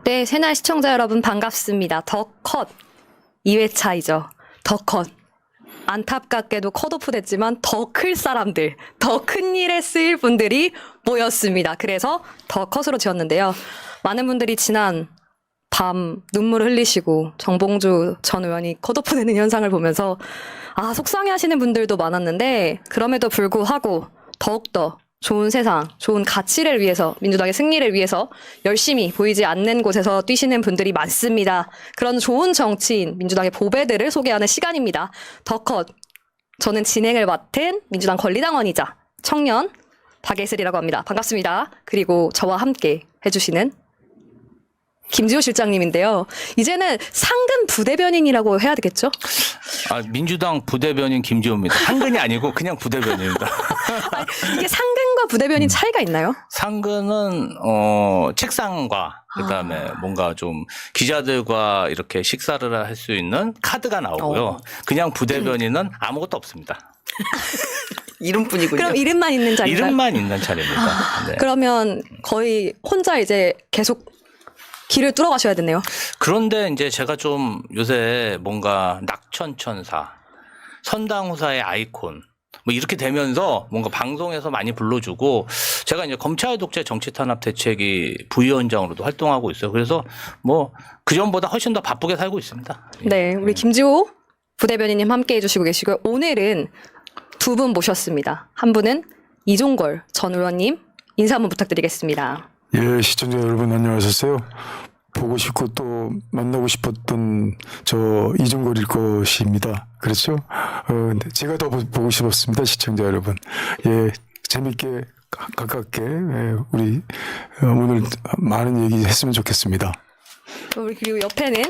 네, 새날 시청자 여러분 반갑습니다. 더 컷 2회차이죠. 더 컷. 안타깝게도 컷오프 됐지만 더 클 사람들, 더 큰 일에 쓰일 분들이 모였습니다. 그래서 더 컷으로 지었는데요. 많은 분들이 지난 밤 눈물을 흘리시고 정봉주 전 의원이 컷오프 되는 현상을 보면서 속상해 하시는 분들도 많았는데, 그럼에도 불구하고 더욱더 좋은 세상, 좋은 가치를 위해서, 민주당의 승리를 위해서 열심히 보이지 않는 곳에서 뛰시는 분들이 많습니다. 그런 좋은 정치인, 민주당의 보배들을 소개하는 시간입니다. 더 컷. 저는 진행을 맡은 민주당 권리당원이자 청년 박예슬이라고 합니다. 반갑습니다. 그리고 저와 함께 해주시는 김지호 실장님인데요. 이제는 상근 부대변인이라고 해야 되겠죠? 민주당 부대변인 김지호입니다. 상근이 아니고 그냥 부대변인입니다. 이게 상근과 부대변인 차이가 있나요? 상근은 책상과 그다음에 뭔가 좀 기자들과 이렇게 식사를 할 수 있는 카드가 나오고요. 그냥 부대변인은 아무것도 없습니다. 이름뿐이군요. 그럼 이름만 있는 자리인가요? 이름만 있는 자리입니다. 네. 그러면 거의 혼자 이제 계속 길을 뚫어가셔야 되네요. 그런데 이제 제가 좀 요새 뭔가 낙천천사, 선당후사의 아이콘 뭐 이렇게 되면서 뭔가 방송에서 많이 불러주고, 제가 이제 검찰 독재 정치 탄압 대책위 부위원장으로도 활동하고 있어요. 그래서 뭐 그전보다 훨씬 더 바쁘게 살고 있습니다. 네, 우리 김지호 부대변인님 함께 해주시고 계시고요. 오늘은 두 분 모셨습니다. 한 분은 이종걸 전 의원님, 인사 한번 부탁드리겠습니다. 예, 시청자 여러분 안녕하셨어요. 보고 싶고 또 만나고 싶었던 저 이종걸일 것입니다. 그렇죠? 근데 제가 더 보고 싶었습니다, 시청자 여러분. 예, 재밌게 가깝게 우리 오늘 많은 얘기 했으면 좋겠습니다. 우리 그리고 옆에는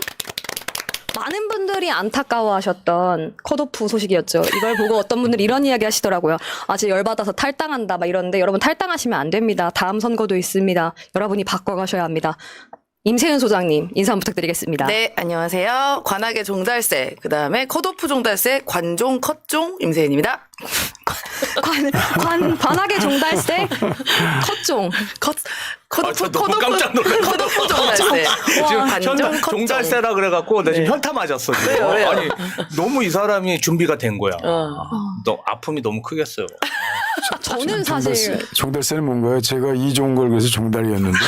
많은 분들이 안타까워하셨던 컷오프 소식이었죠. 이걸 보고 어떤 분들이 이런 이야기 하시더라고요. 진짜 열받아서 탈당한다 막 이러는데, 여러분 탈당하시면 안 됩니다. 다음 선거도 있습니다. 여러분이 바꿔가셔야 합니다. 임세윤 소장님 인사 한번 부탁드리겠습니다. 네, 안녕하세요. 관악의 종달새, 그 다음에 컷오프 종달새, 관종 컷종 임세인입니다. 관악의 종달새 컷종. 컷오프 너무 깜짝 놀랐어요. 컷오프 종달새. 관종 컷종. 종달새라 그래갖고 나 지금 현타 맞았어. 지금. 왜요? 아니 너무 이 사람이 준비가 된 거야. 너 아픔이 너무 크겠어요. 저는 사실 종달새는 뭔가요? 제가 이종걸 그래서 종달이었는데.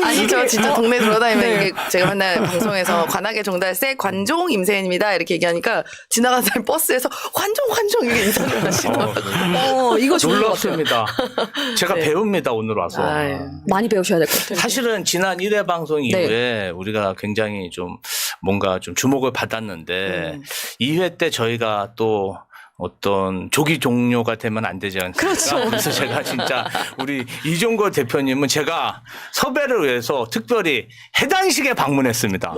아니, 저 진짜 동네 돌아다니면 이게 제가 맨날 방송에서 관악의 종달새, 관종 임세인입니다 이렇게 얘기하니까 지나가는 사람 버스에서 관종 이게 인사를 하시더라고요. 이거 좋은 것 같아요. 놀랍습니다. 제가 배웁니다 오늘 와서. 예. 많이 배우셔야 될 것 같아요. 사실은 지난 1회 방송 이후에 우리가 굉장히 좀 뭔가 좀 주목을 받았는데 2회 때 저희가 또 어떤 조기 종료가 되면 안 되지 않습니까? 그렇죠. 그래서 제가 진짜 우리 이종걸 대표님은 제가 섭외를 위해서 특별히 해단식에 방문했습니다.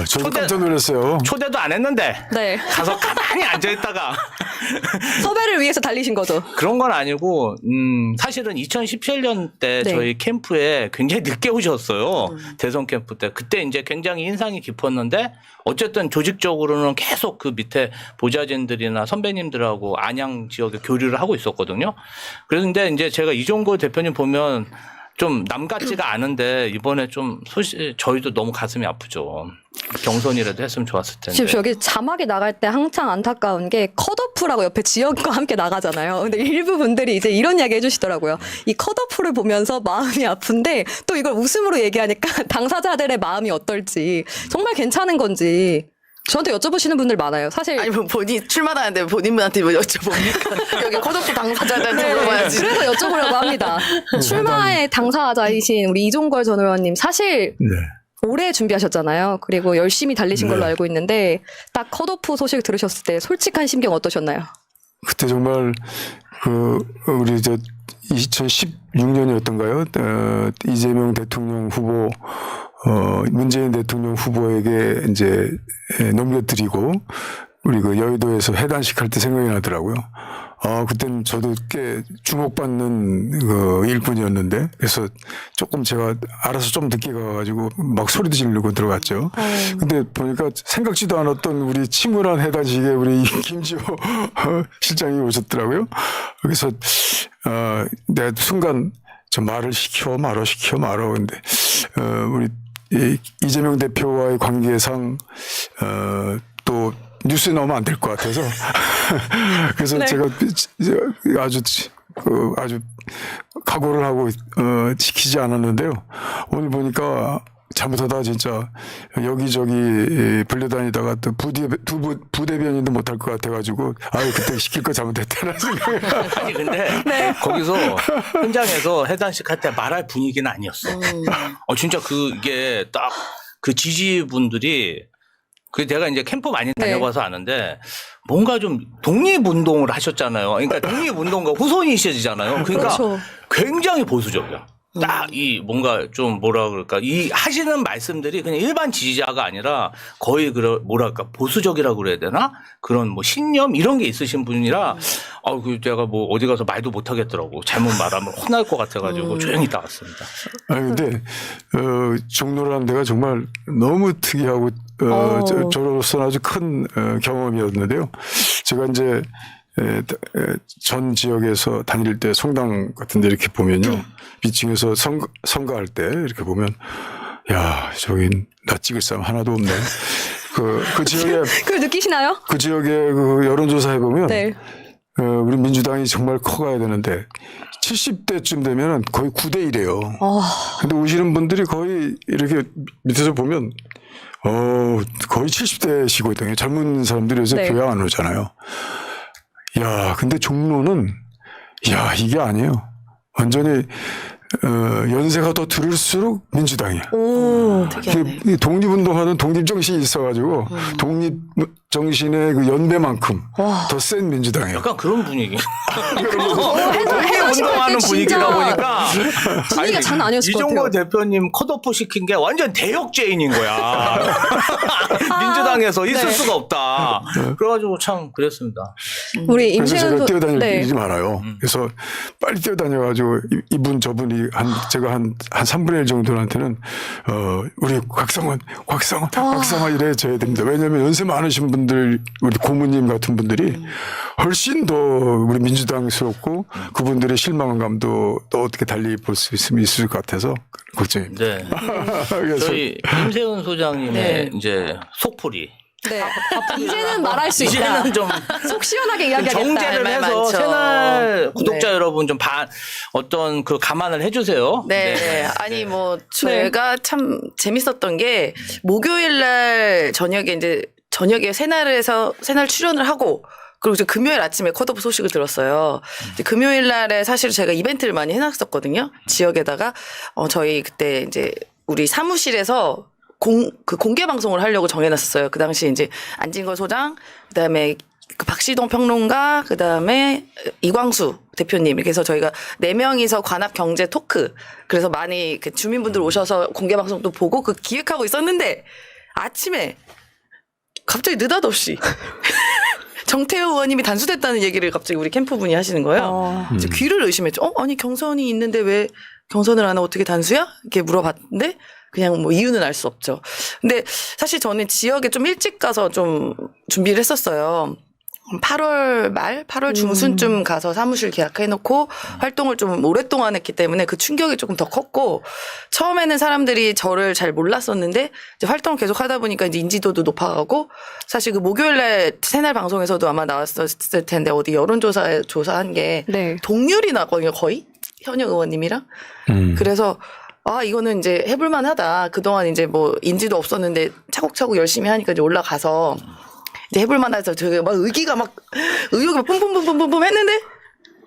저도 깜짝 놀랐어요. 초대도 안 했는데 네. 가서 가만히 앉아있다가 섭외를 위해서 달리신 거죠. 그런 건 아니고 사실은 2017년 때 네. 저희 캠프에 굉장히 늦게 오셨어요. 대선 캠프 때. 그때 이제 굉장히 인상이 깊었는데 어쨌든 조직적으로는 계속 그 밑에 보좌진들이나 선배님들하고 안양 지역에 교류를 하고 있었거든요. 그런데 이제 제가 이종걸 대표님 보면 좀 남 같지가 않은데 이번에 좀 저희도 너무 가슴이 아프죠. 경선이라도 했으면 좋았을 텐데. 지금 저기 자막이 나갈 때 항상 안타까운 게 컷오프라고 옆에 지역과 함께 나가잖아요. 근데 일부 분들이 이제 이런 이야기 해주시더라고요. 이 컷오프를 보면서 마음이 아픈데 또 이걸 웃음으로 얘기하니까 당사자들의 마음이 어떨지, 정말 괜찮은 건지 저한테 여쭤보시는 분들 많아요. 사실 아니, 뭐 본인 출마하는데 본인분한테 뭐 여쭤봅니까? 여기 컷오프 당사자들한테 물어봐야지. 그래서 여쭤보려고 합니다. 출마의 당사자이신 우리 이종걸 전 의원님, 사실 네. 오래 준비하셨잖아요. 그리고 열심히 달리신 걸로 알고 있는데, 딱 컷오프 소식 들으셨을 때 솔직한 심경 어떠셨나요? 그때 정말 우리 2016년이었던가요? 이재명 대통령 후보, 문재인 대통령 후보에게 이제 넘겨드리고 우리 그 여의도에서 해단식 할 때 생각이 나더라고요. 그때는 저도 꽤 주목받는 그 일꾼이었는데, 그래서 조금 제가 알아서 좀 늦게 가가지고 막 소리도 지르고 들어갔죠. 근데 보니까 생각지도 않았던 우리 침울한 해단식에 우리 김지호 실장이 오셨더라고요. 그래서 내가 순간 저 말을 시켜 말어 근데 우리 이재명 대표와의 관계상 또 뉴스에 나오면 안 될 것 같아서 그래서 네. 제가 아주 각오를 하고 지키지 않았는데요. 오늘 보니까 잘못하다 진짜 여기저기 불려다니다가 또 부대변인도 못할 것 같아가지고 그때 시킬 거 잘못했다는 생각이. 아니 근데 거기서 현장에서 해단식 할 때 말할 분위기는 아니었어. 진짜 그게 딱 그 지지분들이 내가 이제 캠프 많이 다녀봐서 아는데 뭔가 좀 독립운동을 하셨잖아요. 그러니까 독립운동가 후손이시잖아요. 그러니까 그렇죠. 굉장히 보수적이야. 딱 이 뭔가 좀 뭐라 그럴까 이 하시는 말씀들이 그냥 일반 지지자가 아니라 거의 뭐랄까 보수적이라고 그래야 되나 그런 뭐 신념 이런 게 있으신 분이라 제가 뭐 어디 가서 말도 못 하겠더라고. 잘못 말하면 혼날 것 같아가지고 조용히 나왔습니다. 근데 종로라는 데가 정말 너무 특이하고 저로서는 아주 큰 경험이었는데요. 제가 이제 전 지역에서 다닐 때 성당 같은 데 이렇게 보면요. 비층에서 선거할 때 이렇게 보면 야, 저긴 나 찍을 사람 하나도 없네. 그 지역에 그걸 느끼시나요? 그 지역에 그 여론조사해 보면 네. 우리 민주당이 정말 커가야 되는데 70대쯤 되면 거의 9대 1이에요. 근데 오시는 분들이 거의 이렇게 밑에서 보면 거의 70대시거든요. 젊은 들이 요새 네. 교회 안 오잖아요. 야, 근데 종로는 이게 아니에요. 완전히 연세가 더 들을수록 민주당이야. 특이하네. 독립운동하는 독립정신이 있어가지고 독립정신의 그 연배만큼 더 센 민주당이에요. 약간 그런 분위기. 해설하실 운동하는 때 분위기다 진짜 보니까 분위기가 장난 아니었을 것 이종거 같아요. 대표님 컷오프 시킨 게 완전 대역죄인인 거야. 민주당에서 있을 수가 없다. 그래가지고 참 그랬습니다. 우리 그래서 임세현 제가 뛰어다닐 네. 일이 많아요. 그래서 빨리 뛰어다녀가지고 이분 저분이 제가 한 3분의 1 정도한테는 우리 곽상원 이래 줘야 됩니다. 왜냐하면 연세 많으신 분들 우리 고모님 같은 분들이 훨씬 더 우리 민주당스럽고 그분들의 실망감도 또 어떻게 달리 볼 수 있을 것 같아서 걱정입니다. 네. 그래서 저희 임세훈 소장님의 네. 이제 속풀이. 네. 이제는 말할 수 있다. 이제는 좀 속 시원하게 이야기하겠다. 정제를 말 해서 많죠. 채널 구독자 네. 여러분 좀 어떤 그 감안을 해주세요. 네. 아니 뭐 제가 참 재밌었던 게 목요일 날 저녁에 새날 출연을 하고 그리고 이제 금요일 아침에 컷오프 소식을 들었어요. 이제 금요일 날에 사실 제가 이벤트를 많이 해놨었거든요. 지역에다가 저희 그때 이제 우리 사무실에서 공개 방송을 하려고 정해놨었어요. 그 당시 이제 안진걸 소장, 그다음에 그 박시동 평론가, 그다음에 이광수 대표님 이렇게 해서 저희가 4명이서 관악 경제 토크 그래서 많이 그 주민분들 오셔서 공개 방송도 보고 그 기획하고 있었는데 아침에 갑자기 느닷없이 정태호 의원님이 단수됐다는 얘기를 갑자기 우리 캠프분이 하시는 거예요. 이제 귀를 의심했죠. 아니 경선이 있는데 왜 경선을 안 하고 어떻게 단수야? 이렇게 물어봤는데 그냥 뭐 이유는 알 수 없죠. 근데 사실 저는 지역에 좀 일찍 가서 좀 준비를 했었어요. 8월 말, 8월 중순쯤 가서 사무실 계약해놓고 활동을 좀 오랫동안 했기 때문에 그 충격이 조금 더 컸고 처음에는 사람들이 저를 잘 몰랐었는데 이제 활동을 계속 하다 보니까 이제 인지도도 높아가고 사실 그 목요일날 새날 방송에서도 아마 나왔었을 텐데 어디 여론조사에 조사한 게 네. 동률이 나거든요 거의 현역 의원님이랑 그래서 이거는 이제 해볼만 하다. 그동안 이제 뭐 인지도 없었는데 차곡차곡 열심히 하니까 이제 올라가서 이제 해볼만 하다. 저게 막 의욕이 막 뿜뿜뿜뿜뿜 했는데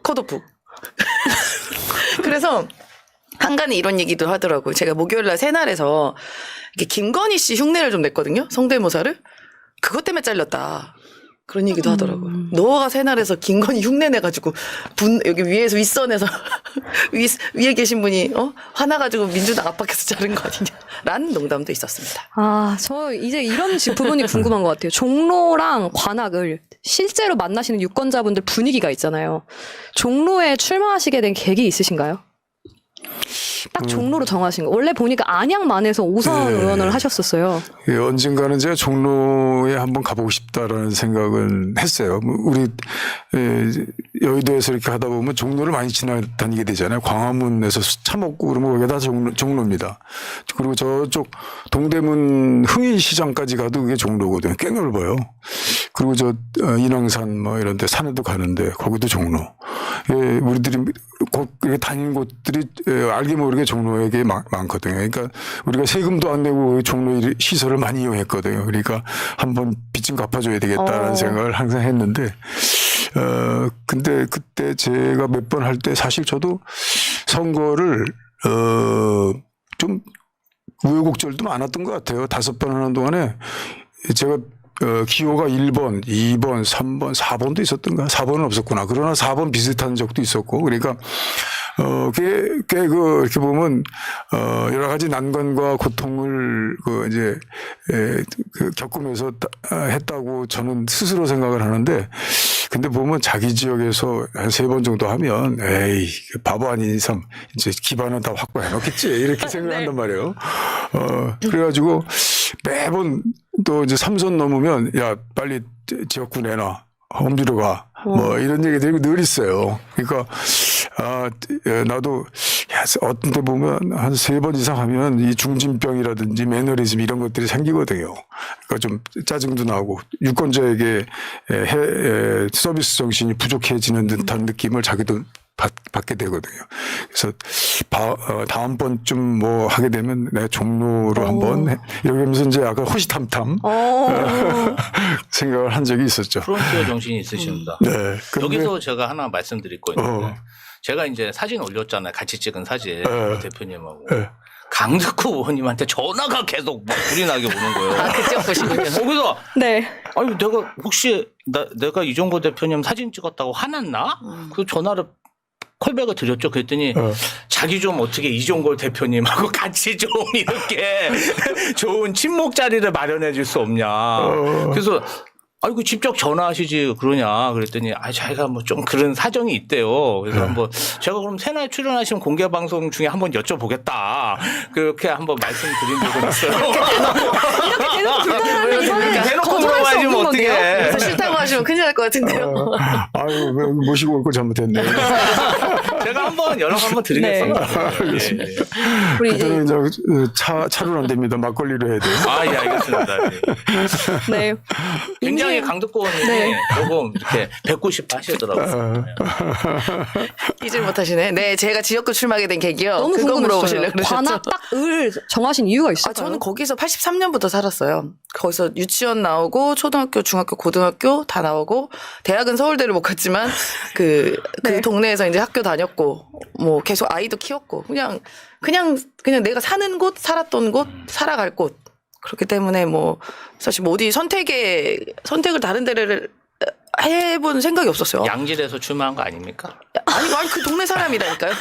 컷오프. 그래서 한간에 이런 얘기도 하더라고요. 제가 목요일날 새날에서 이렇게 김건희 씨 흉내를 좀 냈거든요. 성대모사를. 그것 때문에 잘렸다. 그런 얘기도 하더라고요. 너가 새날에서 김건희 흉내 내가지고 여기 위에서 윗선에서 위에 계신 분이 화나가지고 민주당 압박해서 자른 거 아니냐라는 농담도 있었습니다. 저 이제 이런 부분이 궁금한 것 같아요. 종로랑 관악을 실제로 만나시는 유권자분들 분위기가 있잖아요. 종로에 출마하시게 된 계기 있으신가요? 딱 종로로 정하신 거. 원래 보니까 안양만에서 오선 네. 의원을 하셨었어요. 예, 언젠가는 제가 종로에 한번 가보고 싶다라는 생각은 했어요. 뭐 우리 여의도에서 이렇게 하다 보면 종로를 많이 지나다니게 되잖아요. 광화문에서 차 먹고 그러면 거기가 다 종로입니다. 그리고 저쪽 동대문 흥인시장까지 가도 그게 종로거든요. 꽤 넓어요. 그리고 저 인왕산 뭐 이런 데 산에도 가는데 거기도 종로. 예, 우리들이 곧 다니는 곳들이 알게 모르게 종로에게 많거든요. 그러니까 우리가 세금도 안 내고 종로 시설을 많이 이용했거든요. 그러니까 한번 빚 좀 갚아줘야 되겠다라는 생각을 항상 했는데, 근데 그때 제가 몇 번 할 때 사실 저도 선거를, 좀 우여곡절도 많았던 것 같아요. 5번 하는 동안에 제가 기호가 1번, 2번, 3번, 4번도 있었던가? 4번은 없었구나. 그러나 4번 비슷한 적도 있었고. 그러니까, 꽤 이렇게 보면, 여러 가지 난관과 고통을, 겪으면서 했다고 저는 스스로 생각을 하는데, 근데 보면 자기 지역에서 한 3번 정도 하면, 에이, 바보 아닌 이상, 이제 기반은 다 확보해 놓겠지. 이렇게 생각한단 말이에요. 그래가지고 매번 또 이제 3선 넘으면, 야, 빨리 지역구 내놔. 홈주로 가. 뭐 이런 얘기들이 늘 있어요. 그러니까, 나도, 어떤 때 보면 한 3번 이상 하면 이 중진병이라든지 매너리즘 이런 것들이 생기거든요. 그러니까 좀 짜증도 나고 유권자에게 서비스 정신이 부족해지는 듯한 느낌을 자기도 받게 되거든요. 그래서 다음번쯤 뭐 하게 되면 내가 종로로 한번 이러면서 이제 약간 호시탐탐 생각을 한 적이 있었죠. 프론티어 정신이 있으십니다. 네. 여기서 제가 하나 말씀드릴 거 있는데 제가 이제 사진 올렸잖아요. 같이 찍은 사진 대표님하고. 강덕구 의원님한테 전화가 계속 막 불이 나게 오는 거예요. 아, 그쪽 보시군요. 거기서 네. 아니 내가 혹시 내가 이종거 대표님 사진 찍었다고 화났나? 그 전화를 콜백을 드렸죠. 그랬더니 자기 좀 어떻게 이종걸 대표님하고 같이 좀 이렇게 좋은 친목 자리를 마련해 줄 수 없냐. 그래서 아이고 직접 전화하시지 그러냐 그랬더니 자기가 뭐 좀 그런 사정이 있대요. 그래서 한번 제가 그럼 새날 출연하시면 공개 방송 중에 한번 여쭤보겠다. 그렇게 한번 말씀드린 적은 있어요. 이렇게 대놓고 불편한 이거는 대놓고 거절할 수 물어봐야지 없는 뭐 건데요. 어떻게. 그래서 싫다고 하시면 큰일 날 것 같은데요. 아유, 모시고 올 걸 잘못했네. 제가 여러 번 드리겠습니다. 알겠습니다. 예, 예. 우리 이제 그때는 이제 차로는 안 됩니다. 막걸리로 해야 돼요. 예, 알겠습니다. 예. 네. 굉장히 이미- 강덕구 의원님이 네. 조금 이렇게 190 하시더라고요. 잊을 못하시네. 네, 제가 지역구 출마하게 된 계기요. 너무 그거 물어보시려고 궁금했어요. 그러셨죠. 관악 딱을 정하신 이유가 아, 있을까요? 저는 거기서 83년부터 살았어요. 거기서 유치원 나오고 초등학교, 중학교, 고등학교 다 나오고 대학은 서울대를 못 갔지만 그 네. 동네에서 이제 학교 다녔고 뭐 계속 아이도 키웠고 그냥 내가 사는 곳, 살았던 곳, 살아갈 곳. 그렇기 때문에 뭐 사실 뭐 어디 선택을 다른 데를 해본 생각이 없었어요. 양질에서 출마한 거 아닙니까? 아니 그 동네 사람이라니까요.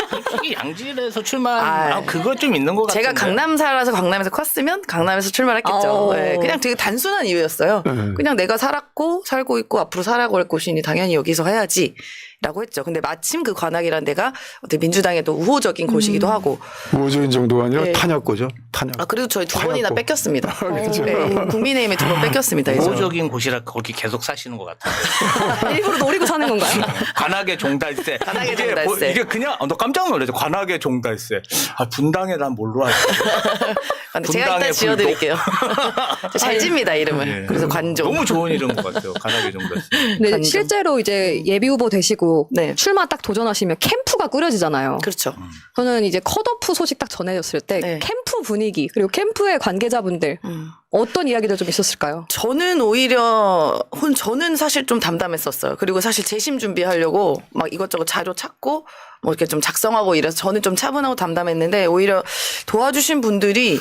이게 양질에서 출마한 그거 좀 있는 것 같은데. 제가 강남 살아서 강남에서 컸으면 강남에서 출마를 했겠죠. 네, 그냥 되게 단순한 이유였어요. 그냥 내가 살고 있고 앞으로 살아갈 곳이니 당연히 여기서 해야지. 라고 했죠. 근데 마침 그 관악이라는 데가 어떻게 민주당에도 우호적인 곳이기도 하고. 우호적인 정도가 아니라 네. 탄약고죠. 탄약. 아, 그래도 저희 2번이나 화약고. 뺏겼습니다. 그렇죠. 네, 국민의힘에 2번 뺏겼습니다. 이제. 우호적인 곳이라 거기 계속 사시는 것 같아요. 일부러 노리고 사는 건가요? 관악의 종달새. 관악의 이게 종달새. 이게 그냥 너 깜짝 놀랐죠. 관악의 종달새. 분당에 난 뭘로 하지? 근데 제가 일단 분당의 지어드릴게요. 잘 집니다 이름을. 예. 그래서 관종. 너무 좋은 이름 것 같아요. 관악의 종달새. 근데 관종. 실제로 이제 예비 후보 되시고 네. 출마 딱 도전하시면 캠프가 꾸려지잖아요. 그렇죠. 저는 이제 컷오프 소식 딱 전해졌을 때 네. 캠프 분위기 그리고 캠프의 관계자분들 어떤 이야기들 좀 있었을까요? 저는 저는 사실 좀 담담했었어요. 그리고 사실 재심 준비하려고 막 이것저것 자료 찾고 뭐 이렇게 좀 작성하고 이래서 저는 좀 차분하고 담담했는데 오히려 도와주신 분들이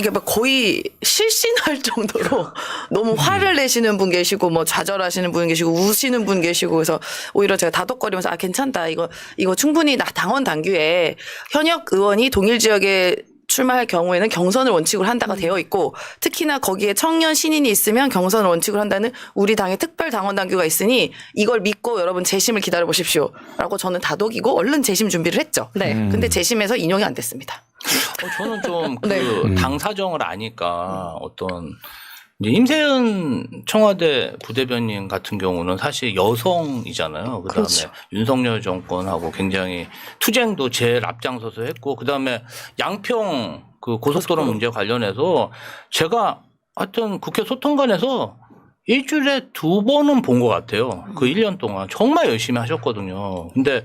이게 막 거의 실신할 정도로 너무 화를 내시는 분 계시고 뭐 좌절하시는 분 계시고 우시는 분 계시고 그래서 오히려 제가 다독거리면서 괜찮다 이거 충분히 나 당원 당규에 현역 의원이 동일 지역에 출마할 경우에는 경선을 원칙으로 한다가 되어 있고 특히나 거기에 청년 신인이 있으면 경선을 원칙으로 한다는 우리 당의 특별 당원 당규가 있으니 이걸 믿고 여러분 재심을 기다려 보십시오. 라고 저는 다독이고 얼른 재심 준비를 했죠. 네. 근데 재심에서 인용이 안 됐습니다. 저는 좀 그 네. 당 사정을 아니까 어떤 이제 임세은 청와대 부대변인 같은 경우는 사실 여성이잖아요. 그다음에 그렇죠. 윤석열 정권하고 굉장히 투쟁도 제일 앞장서서 했고 그다음에 양평 그 고속도로 문제 관련해서 제가 하여튼 국회 소통관에서 일주일에 2번은 본 것 같아요. 그 1년 동안 정말 열심히 하셨거든요. 근데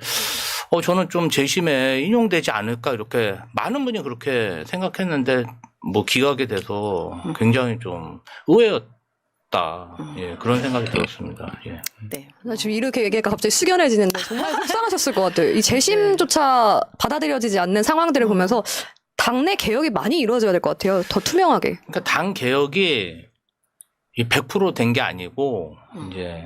저는 좀 재심에 인용되지 않을까 이렇게 많은 분이 그렇게 생각했는데 뭐 기각이 돼서 굉장히 좀 의외였다. 예, 그런 생각이 들었습니다. 예. 네. 나 지금 이렇게 얘기가 갑자기 숙연해지는데 정말 속상하셨을 것 같아요. 이 재심조차 받아들여지지 않는 상황들을 보면서 당내 개혁이 많이 이루어져야 될 것 같아요. 더 투명하게. 그러니까 당 개혁이 100% 된 게 아니고 이제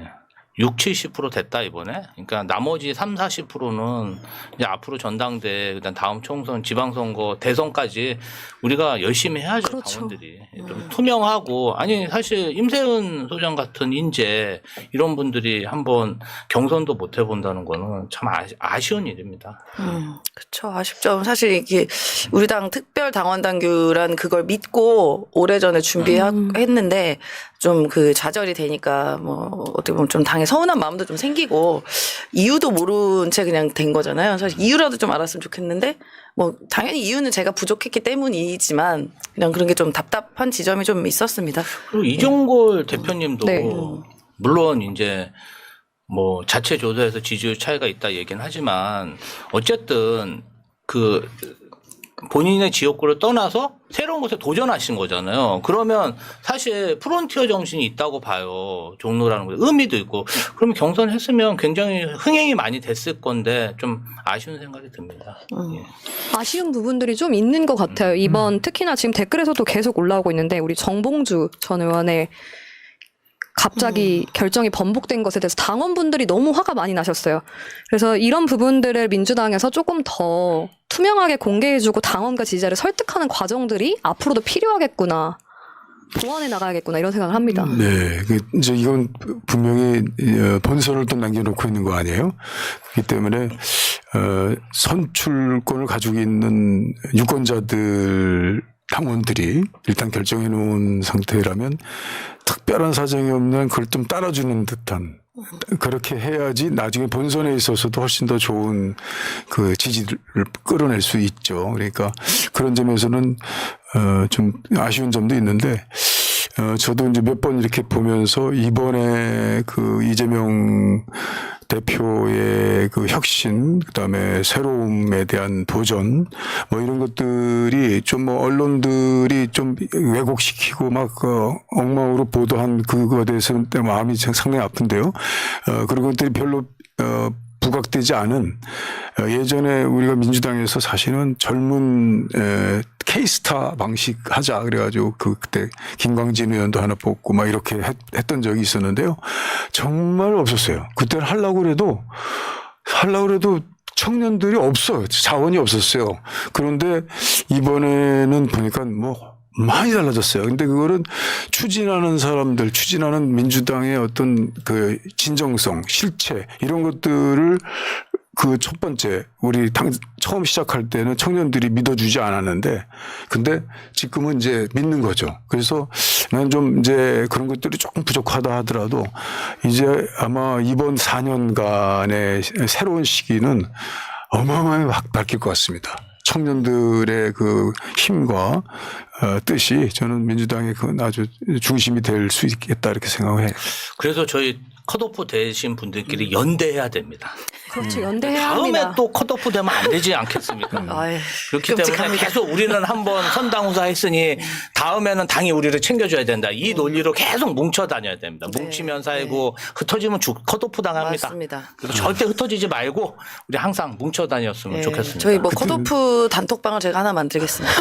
60-70% 됐다 이번에. 그러니까 나머지 30-40%는 이제 앞으로 전당대 그다음 다음 총선, 지방선거, 대선까지 우리가 열심히 해야죠. 그렇죠. 당원들이 좀 투명하고 아니 사실 임세은 소장 같은 인재 이런 분들이 한번 경선도 못 해본다는 거는 참 아쉬운 일입니다. 그렇죠. 아쉽죠. 사실 이게 우리 당 특별 당원 당규란 그걸 믿고 오래전에 준비했는데 좀 그 좌절이 되니까 뭐 어떻게 보면 좀 당에 서운한 마음도 좀 생기고 이유도 모른 채 그냥 된 거잖아요. 사실 이유라도 좀 알았으면 좋겠는데 뭐 당연히 이유는 제가 부족했기 때문이지만 그냥 그런 게 좀 답답한 지점이 좀 있었습니다. 그리고 이종걸 대표님도 네. 물론 이제 뭐 자체 조사에서 지지율 차이가 있다 얘기는 하지만 어쨌든 그 본인의 지역구를 떠나서 새로운 곳에 도전하신 거잖아요. 그러면 사실 프론티어 정신이 있다고 봐요. 종로라는 거 의미도 있고. 그러면 경선했으면 굉장히 흥행이 많이 됐을 건데 좀 아쉬운 생각이 듭니다. 예. 아쉬운 부분들이 좀 있는 것 같아요. 이번 특히나 지금 댓글에서도 계속 올라오고 있는데 우리 정봉주 전 의원의 갑자기 결정이 번복된 것에 대해서 당원분들이 너무 화가 많이 나셨어요. 그래서 이런 부분들을 민주당에서 조금 더 투명하게 공개해주고 당원과 지지자를 설득하는 과정들이 앞으로도 필요하겠구나. 보완해 나가야겠구나 이런 생각을 합니다. 네, 이제 이건 분명히 본선을 또 남겨놓고 있는 거 아니에요? 그렇기 때문에 선출권을 가지고 있는 유권자들 당원들이 일단 결정해 놓은 상태라면 특별한 사정이 없는 그걸 좀 따라주는 듯한 그렇게 해야지 나중에 본선에 있어서도 훨씬 더 좋은 그 지지를 끌어낼 수 있죠. 그러니까 그런 점에서는 좀 아쉬운 점도 있는데 저도 이제 몇 번 이렇게 보면서 이번에 그 이재명 대표의 그 혁신, 그다음에 새로움에 대한 도전, 뭐 이런 것들이 좀 뭐 언론들이 좀 왜곡시키고 막 엉망으로 보도한 그거에 대해서는 마음이 상당히 아픈데요. 그런 것들이 별로 부각되지 않은 예전에 우리가 민주당에서 사실은 젊은 K스타 방식 하자 그래가지고 그때 김광진 의원도 하나 뽑고 막 이렇게 했던 적이 있었는데요. 정말 없었어요. 그때는 하려고 그래도 청년들이 없어요. 자원이 없었어요. 그런데 이번에는 보니까 뭐 많이 달라졌어요. 근데 그거는 추진하는 민주당의 어떤 그 진정성, 실체 이런 것들을 그 첫 번째 우리 당 처음 시작할 때는 청년들이 믿어주지 않았는데 근데 지금은 이제 믿는 거죠. 그래서 난 좀 이제 그런 것들이 조금 부족하다 하더라도 이제 아마 이번 4년간의 새로운 시기는 어마어마하게 바뀔 것 같습니다. 청년들의 그 힘과 뜻이 저는 민주당의 그 아주 중심이 될 수 있겠다 이렇게 생각을 해요. 그래서 저희 컷오프 되신 분들끼리 연대해야 됩니다. 그렇죠. 연대해야 다음에 합니다. 또 컷오프 되면 안 되지 않겠습니까? 아유, 그렇기 때문에 끔찍합니다. 계속 우리는 한번 선당후사 했으니 다음에는 당이 우리를 챙겨줘야 된다. 이 논리로 계속 뭉쳐 다녀야 됩니다. 뭉치면 살고 흩어지면 컷오프 당합니다. 맞습니다. 그래서 절대 ht어지지 말고 우리 항상 뭉쳐 다녔으면 예, 좋겠습니다. 저희 뭐 컷오프 단톡방을 제가 하나 만들겠습니다.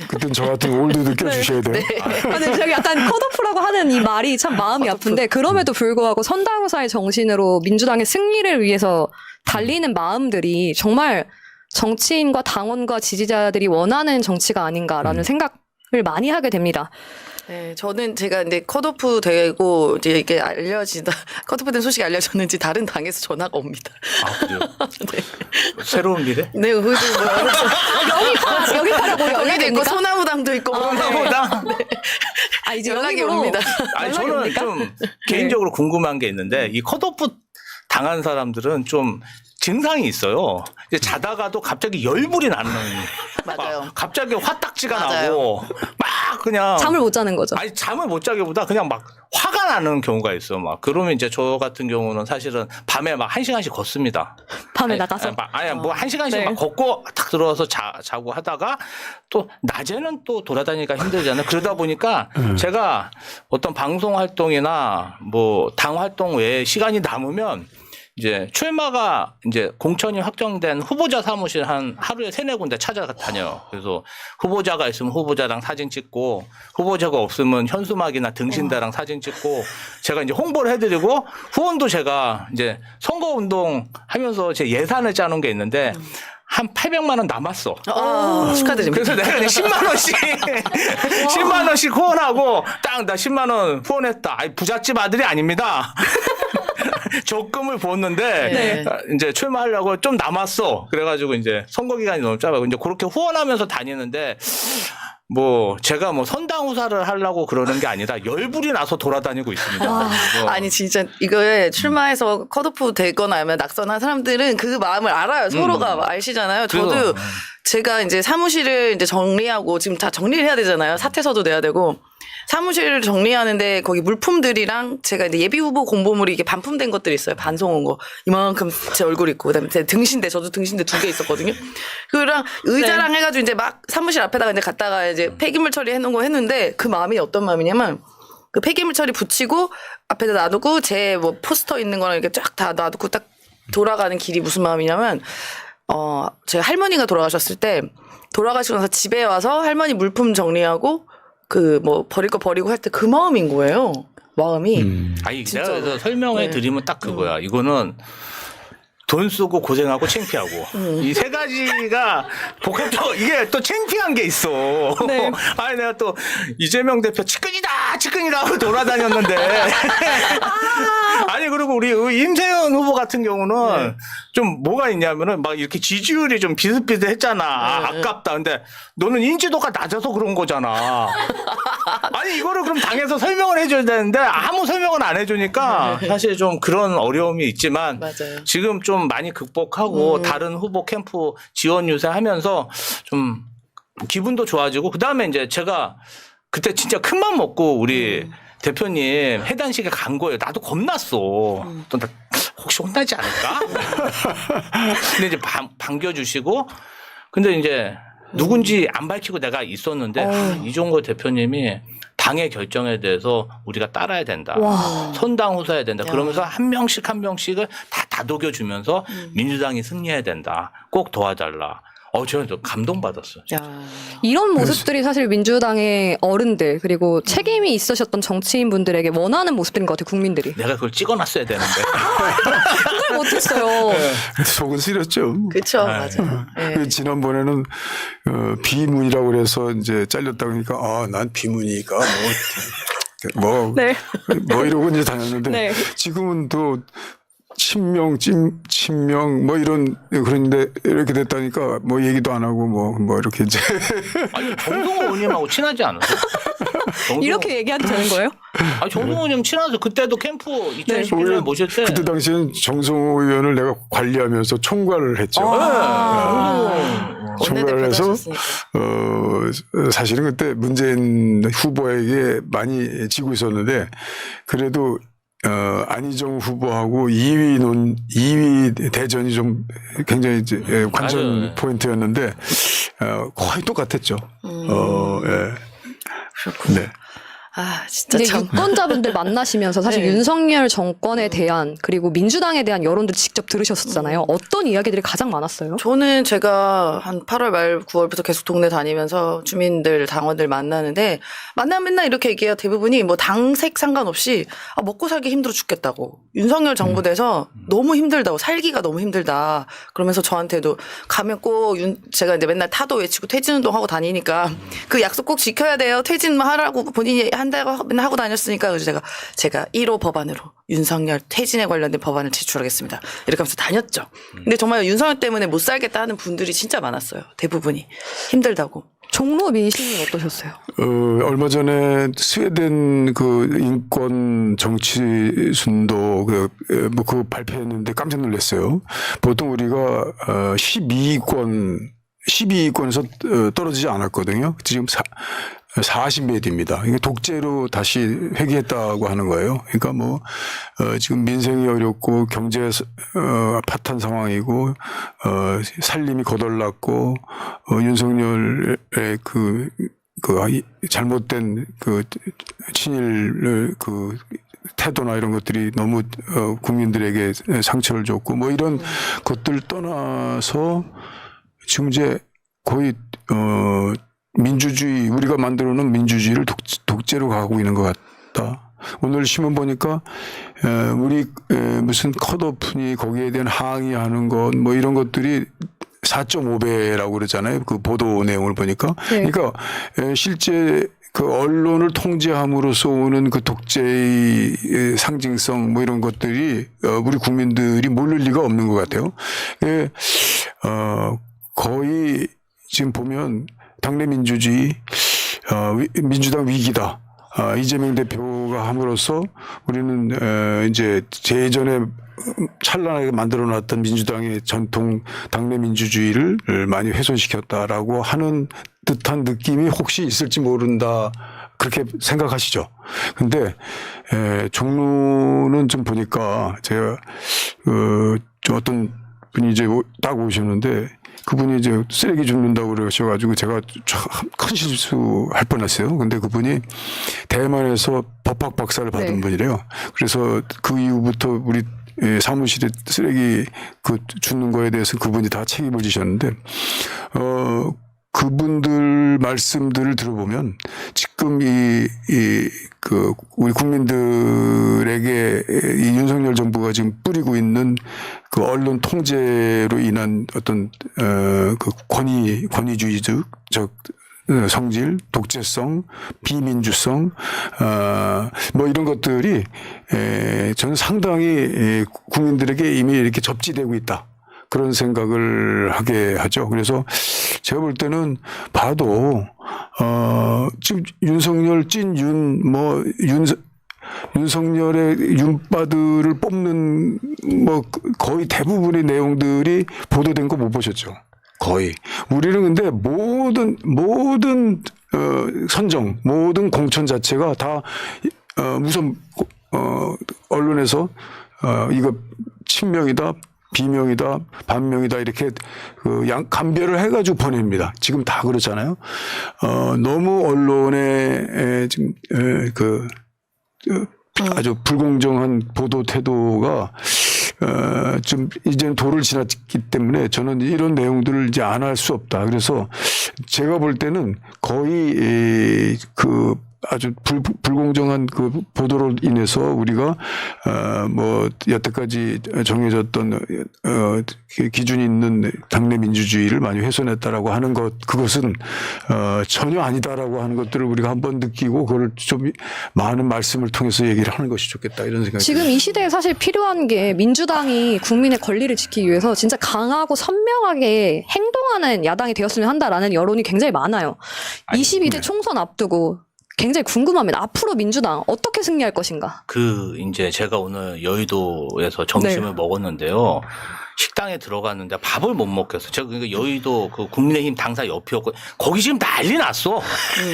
그땐 저 같은 올드도 껴주셔야 돼요. 근데 제가 약간 컷오프라고 하는 이 말이 참 마음이 아픈데 그럼에도 불구하고 선당후사의 정신으로 민주당의 승리를 위해서 달리는 마음들이 정말 정치인과 당원과 지지자들이 원하는 정치가 아닌가라는 생각을 많이 하게 됩니다. 네, 저는 제가 이제 컷오프 되고 이제 이게 컷오프된 소식이 알려졌는지 다른 당에서 전화가 옵니다. 아, 그래요? 네. 새로운 미래? 네, 그래도 영입하라고 여기도 있고 연락입니까? 소나무당도 있고 소나무당? 아, 이제 연락이 영입으로 옵니다. 아니, 연락이 저는 옵니까? 좀 개인적으로 궁금한 게 있는데 이 컷오프 당한 사람들은 좀 증상이 있어요. 이제 자다가도 갑자기 열불이 나는. 맞아요. 막 갑자기 화딱지가 맞아요. 나고 막 그냥 잠을 못 자는 거죠. 아니 잠을 못 자기보다 그냥 막 화가 나는 경우가 있어. 막 그러면 이제 저 같은 경우는 사실은 밤에 막 1시간씩 걷습니다. 밤에 나가서. 아니 뭐 1시간씩 네. 막 걷고 탁 들어와서 자고 하다가 또 낮에는 또 돌아다니기가 힘들잖아요. 그러다 보니까 제가 어떤 방송 활동이나 뭐 당 활동 외에 시간이 남으면 이제 출마가 이제 공천이 확정된 후보자 사무실 한 하루에 3-4군데 찾아다녀요. 그래서 후보자가 있으면 후보자랑 사진 찍고 후보자가 없으면 현수막이나 등신대랑 사진 찍고 제가 이제 홍보를 해드리고 후원도 제가 이제 선거운동 하면서 제 예산을 짜놓은 게 있는데 한 800만 원 남았어. 축하드립니다. 그래서 내가 그냥 10만 원씩 10만 원씩 후원하고 딱 나 10만 원 후원했다. 아니 부잣집 아들이 아닙니다. 적금을 부었는데 네. 이제 출마하려고 좀 남았어. 그래가지고 이제 선거 기간이 너무 짧아요. 이제 그렇게 후원하면서 다니는데 뭐 제가 뭐 선당후사를 하려고 그러는 게 아니라 열불이 나서 돌아다니고 있습니다. 그래서 아니 진짜 이거에 출마해서 컷오프 되거나 아니면 낙선한 사람들은 그 마음을 알아요. 서로가 아시잖아요. 저도 그래서, 제가 이제 사무실을 이제 정리하고 지금 다 정리를 해야 되잖아요. 사퇴서도 내야 되고 사무실을 정리하는데 거기 물품들이랑 제가 이제 예비 후보 공보물이 이게 반품된 것들이 있어요. 반송 온 거. 이만큼 제 얼굴 있고 그다음에 제 등신대 저도 등신대 2개 있었거든요. 그랑 의자랑 해가지고 이제 막 사무실 앞에다가 이제 갔다가 이제 폐기물 처리해 놓은 거 했는데 그 마음이 어떤 마음이냐면 그 폐기물 처리 붙이고 앞에다 놔두고 제 뭐 포스터 있는 거랑 이렇게 쫙 다 놔두고 딱 돌아가는 길이 무슨 마음이냐면 제 할머니가 돌아가셨을 때 돌아가시고 나서 집에 와서 할머니 물품 정리하고 그 뭐 버릴 거 버리고 할 때 그 마음인 거예요. 마음이. 아니 진짜로. 내가 그래서 설명해 네. 드리면 딱 그거야. 이거는 돈 쓰고 고생하고 창피하고 이 세 가지가 복합적으로 이게 또 창피한 게 있어. 네. 아니 내가 또 이재명 대표 측근이다 하고 돌아다녔는데 아니 그리고 우리 임세현 후보 같은 경우는 좀 뭐가 있냐면은 막 이렇게 지지율이 좀 비슷비슷했잖아. 아깝다. 근데 너는 인지도가 낮아서 그런 거잖아. 아니 이거를 그럼 당에서 설명을 해줘야 되는데 아무 설명을 안 해주니까 사실 좀 그런 어려움이 있지만 맞아요. 지금 좀 많이 극복하고 다른 후보 캠프 지원 유세하면서 좀 기분도 좋아지고 그다음에 이제 제가 그때 진짜 큰 맘 먹고 우리 대표님 해단식에 간 거예요. 나도 겁났어. 또 나 혹시 혼나지 않을까? 근데 이제 반겨주시고 근데 이제 누군지 안 밝히고 내가 있었는데 이종걸 대표님이 당의 결정에 대해서 우리가 따라야 된다. 와. 선당후사해야 된다. 그러면서 한 명씩을 다 다독여주면서 민주당이 승리해야 된다. 꼭 도와달라. 저는 좀 감동받았어요. 야. 이런 모습들이 사실 민주당의 어른들 그리고 책임이 있으셨던 정치인분들에게 원하는 모습들인 것 같아요. 국민들이. 내가 그걸 찍어놨어야 되는데. 그걸 못했어요. 속은 쓰렸죠. 그쵸, 맞아요. 네. 그 지난번에는 비문이라고 그래서 이제 잘렸다 그러니까 난 비문이니까 뭐 네. 이러고 이제 다녔는데 네. 지금은 또 친명 뭐 이런 그런데 이렇게 됐다니까 뭐 얘기도 안 하고 뭐 이렇게 이제 아니 정동호 의원님하고 친하지 않았어요? 이렇게 얘기해도 되는 거예요? 아니 정동호 의원님 친하죠. 그때도 캠프 2017년에 모실 때. 그때 당시엔 정성호 의원을 내가 관리하면서 총괄을 했죠. 총괄을 해서 원내대표도 사실은 그때 문재인 후보에게 많이 지고 있었는데 그래도 안희정 후보하고 2위 대전이 좀 굉장히 이제 관전 맞아요. 포인트였는데 거의 똑같았죠. 예. 그렇군요. 네. 아 진짜 이제 참. 유권자분들 만나시면서 사실 네. 윤석열 정권에 대한 그리고 민주당에 대한 여론들 직접 들으셨잖아요. 어떤 이야기들이 가장 많았어요? 저는 제가 한 8월 말 9월부터 계속 동네 다니면서 주민들 당원들 만나는데 만나면 맨날 이렇게 얘기해요. 대부분이 뭐 당색 상관없이 아, 먹고 살기 힘들어 죽겠다고. 윤석열 정부 돼서 너무 힘들다고 살기가 너무 힘들다. 그러면서 저한테도 가면 꼭 제가 이제 맨날 타도 외치고 퇴진운동 하고 다니니까 그 약속 꼭 지켜야 돼요. 퇴진만 하라고 본인이 한다고 맨날 하고 다녔으니까 그래서 제가 1호 법안으로 윤석열 퇴진에 관련된 법안을 제출하겠습니다. 이렇게 하면서 다녔죠. 근데 정말 윤석열 때문에 못 살겠다 하는 분들이 진짜 많았어요. 대부분이 힘들다고. 종로 민심은 어떠셨어요? 얼마 전에 스웨덴 그 인권 정치 순도 그 발표했는데 깜짝 놀랐어요. 보통 우리가 12위권에서 떨어지지 않았거든요. 지금 40몇 입니다. 이게 독재로 다시 회귀했다고 하는 거예요. 그러니까 뭐 지금 민생이 어렵고 경제 파탄 상황이고 살림이 거덜났고 윤석열의 그 잘못된 그 친일 그 태도나 이런 것들이 너무 국민들에게 상처를 줬고 뭐 이런 것들 떠나서 지금 이제 거의 민주주의 우리가 만들어 놓은 민주주의를 독재로 가고 있는 것 같다. 오늘 신문 보니까 우리 무슨 컷오프니 거기에 대한 항의하는 것 뭐 이런 것들이 4.5배라고 그러잖아요. 그 보도 내용을 보니까. 네. 그러니까 실제 그 언론을 통제함으로써 오는 그 독재의 상징성 뭐 이런 것들이 우리 국민들이 모를 리가 없는 것 같아요. 거의 지금 보면 당내 민주주의, 민주당 위기다. 이재명 대표가 함으로써 우리는 이제 예전에 찬란하게 만들어놨던 민주당의 전통 당내 민주주의를 많이 훼손시켰다라고 하는 듯한 느낌이 혹시 있을지 모른다. 그렇게 생각하시죠. 근데 종로는 좀 보니까 제가 좀 어떤 분이 이제 딱 오셨는데 그분이 이제 쓰레기 줍는다고 그러셔가지고 제가 큰 실수할 뻔했어요. 근데 그분이 대만에서 법학 박사를 받은 네. 분이래요. 그래서 그 이후부터 우리 사무실에 쓰레기 그 줍는 거에 대해서 그분이 다 책임을 지셨는데, 그분들 말씀들을 들어보면 지금 그 우리 국민들에게 이 윤석열 정부가 지금 뿌리고 있는 그 언론 통제로 인한 어떤 그 권위주의적 성질, 독재성, 비민주성, 뭐 이런 것들이 저는 상당히 국민들에게 이미 이렇게 접지되고 있다. 그런 생각을 하게 하죠. 그래서 제가 볼 때는 봐도 지금 윤석열 윤석열의 윤바들을 뽑는 뭐 거의 대부분의 내용들이 보도된 거 못 보셨죠. 거의. 우리는 근데 모든 선정, 모든 공천 자체가 다 우선 언론에서 이거 친명이다, 비명이다, 반명이다 이렇게 감별을 해가지고 보냅니다. 지금 다 그렇잖아요. 너무 언론의 지금 아주 불공정한 보도 태도가 좀 이제는 도를 지났기 때문에 저는 이런 내용들을 이제 안 할 수 없다. 그래서 제가 볼 때는 거의 그 아주 불공정한 그 보도로 인해서 우리가 뭐 여태까지 정해졌던 기준이 있는 당내 민주주의를 많이 훼손했다라고 하는 것, 그것은 전혀 아니다라고 하는 것들을 우리가 한번 느끼고 그걸 좀 많은 말씀을 통해서 얘기를 하는 것이 좋겠다 이런 생각이 지금 듭니다. 이 시대에 사실 필요한 게 민주당이 국민의 권리를 지키기 위해서 진짜 강하고 선명하게 행동하는 야당이 되었으면 한다라는 여론이 굉장히 많아요. 22대 총선 앞두고 굉장히 궁금합니다. 앞으로 민주당 어떻게 승리할 것인가? 이제 제가 오늘 여의도에서 점심을 네. 먹었는데요. 식당에 들어갔는데 밥을 못 먹겠어. 제가 그러니까 여의도 그 국민의힘 당사 옆이었고 거기 지금 난리 났어.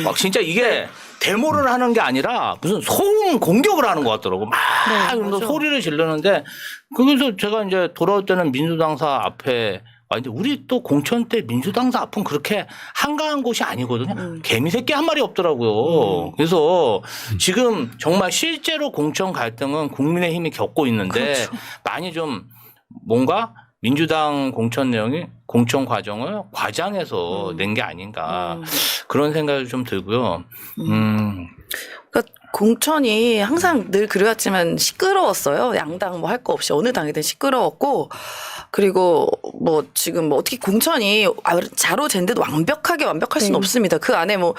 막 진짜 이게 데모를 하는 게 아니라 무슨 소음 공격을 하는 것 같더라고. 막 이러면서 소리를 지르는데 그래서 제가 이제 돌아올 때는 민주당사 앞에 아, 근데 우리 또 공천 때 민주당도 앞은 그렇게 한가한 곳이 아니거든요. 개미새끼 한 마리 없더라고요. 그래서 지금 정말 실제로 공천 갈등은 국민의힘이 겪고 있는데 많이 좀 뭔가 민주당 공천 내용이 공천 과정을 과장해서 낸 게 아닌가 그런 생각이 좀 들고요. 그러니까 공천이 항상 늘 그래왔지만 시끄러웠어요. 양당 뭐 할 거 없이 어느 당이든 시끄러웠고 그리고 뭐 지금 뭐 어떻게 공천이 자로 잰데도 완벽할 수는 없습니다. 그 안에 뭐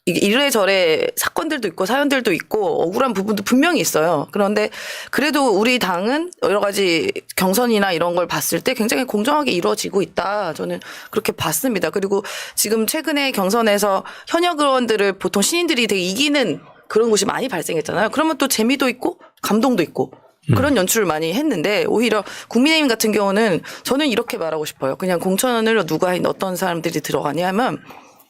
이래저래 사건들도 있고 사연들도 있고 억울한 부분도 분명히 있어요. 그런데 그래도 우리 당은 여러 가지 경선이나 이런 걸 봤을 때 굉장히 공정하게 이루어지고 있다. 저는 그렇게 봤습니다. 그리고 지금 최근에 경선에서 현역 의원들을 보통 신인들이 되게 이기는 그런 곳이 많이 발생했잖아요. 그러면 또 재미도 있고 감동도 있고 그런 연출을 많이 했는데 오히려 국민의힘 같은 경우는 저는 이렇게 말하고 싶어요. 그냥 공천을 누가 어떤 사람들이 들어가냐 하면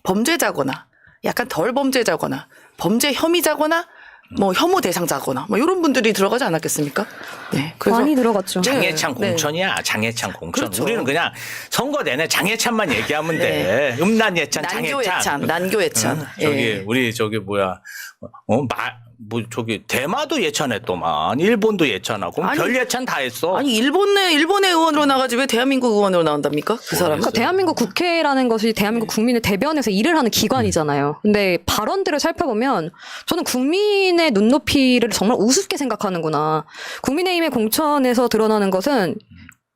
범죄자거나 약간 덜 범죄자거나 범죄 혐의자거나 뭐 혐오 대상자거나 뭐 이런 분들이 들어가지 않았겠습니까? 네. 그래서 많이 들어갔죠. 장해찬 네. 공천이야. 장해찬 공천. 그렇죠. 우리는 그냥 선거 내내 장해찬만 얘기하면 돼. 음란 예찬, 장해찬. 난교 예찬. 저기 예. 우리 저기 뭐야 저기 대마도 예찬했더만 일본도 예찬하고 아니, 별 예찬 다 했어. 아니 일본의 의원으로 나가지 왜 대한민국 의원으로 나온답니까? 그 사람은? 그러니까 대한민국 국회라는 것이 대한민국 국민을 대변해서 일을 하는 기관이잖아요. 근데 발언들을 살펴보면 저는 국민의 눈높이를 정말 우습게 생각하는구나. 국민의힘의 공천에서 드러나는 것은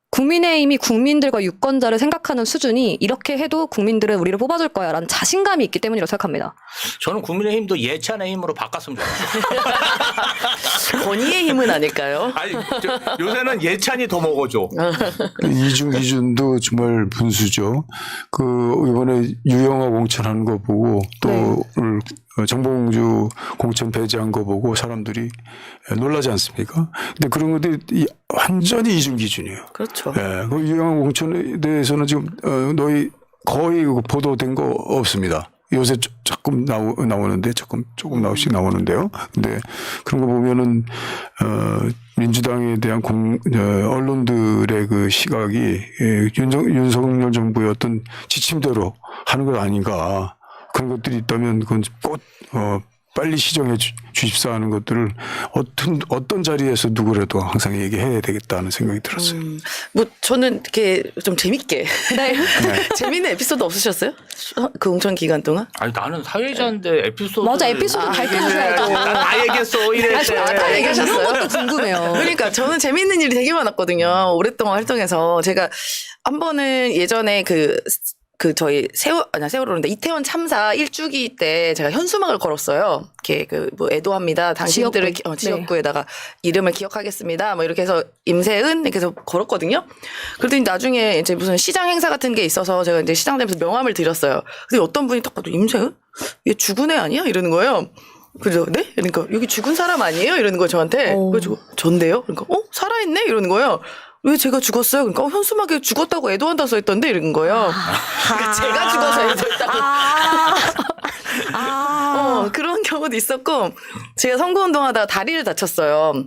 국민의힘이 국민들과 유권자를 생각하는 수준이 이렇게 해도 국민들은 우리를 뽑아줄 거야 라는 자신감이 있기 때문이라고 생각합니다. 저는 국민의힘도 예찬의 힘으로 바꿨으면 좋겠어요. 권위의 힘은 아닐까요? 아니 요새는 예찬이 더 먹어줘. 이중 기준도 정말 분수죠. 그 이번에 유영아 공천한 거 보고 또 정봉주 공천 배제한 거 보고 사람들이 놀라지 않습니까? 근데 그런 것들이 완전히 이중 기준이에요. 그렇죠. 예, 그 유영아 공천에 대해서는 지금 너희 거의 보도된 거 없습니다. 요새 조금 나오는데 조금 나오씩 나오는데요. 근데 그런 거 보면은 민주당에 대한 언론들의 그 시각이 윤석열 정부의 어떤 지침대로 하는 것 아닌가. 그런 것들이 있다면 그건 꼭 빨리 시정해 주십사 하는 것들을 어떤 자리에서 누구라도 항상 얘기해야 되겠다는 생각이 들었어요. 뭐 저는 이렇게 좀 재밌게 네. 재밌는 에피소드 없으셨어요? 그 공천 기간 동안? 아니 나는 사회자인데 에피소드. 맞아, 에피소드 밝혀주셔야죠. 나 얘기했어 이랬대. 다 얘기하셨어요? 이런 것도 궁금해요. 그러니까 저는 재밌는 일이 되게 많았거든요. 오랫동안 활동해서 제가 한 번은 예전에 저희 세월호인데 이태원 참사 1주기 때 제가 현수막을 걸었어요. 이렇게 뭐 애도합니다. 당신들을 지역구에다가 이름을 기억하겠습니다. 뭐 이렇게 해서 임세은 이렇게 해서 걸었거든요. 그랬더니 나중에 이제 무슨 시장 행사 같은 게 있어서 제가 이제 시장 되면서 명함을 드렸어요. 근데 어떤 분이 딱 봐도 임세은? 얘 죽은 애 아니야? 이러는 거예요. 그래서 네? 그러니까 여기 죽은 사람 아니에요? 이러는 거예요 저한테. 그래서 전데요? 그러니까 살아있네? 이러는 거예요. 왜 제가 죽었어요? 그러니까 현수막에 죽었다고 애도한다 써있던데 이런 거예요. 그러니까 제가 죽어서 애도했다고. 그런 경우도 있었고 제가 선거운동하다가 다리를 다쳤어요.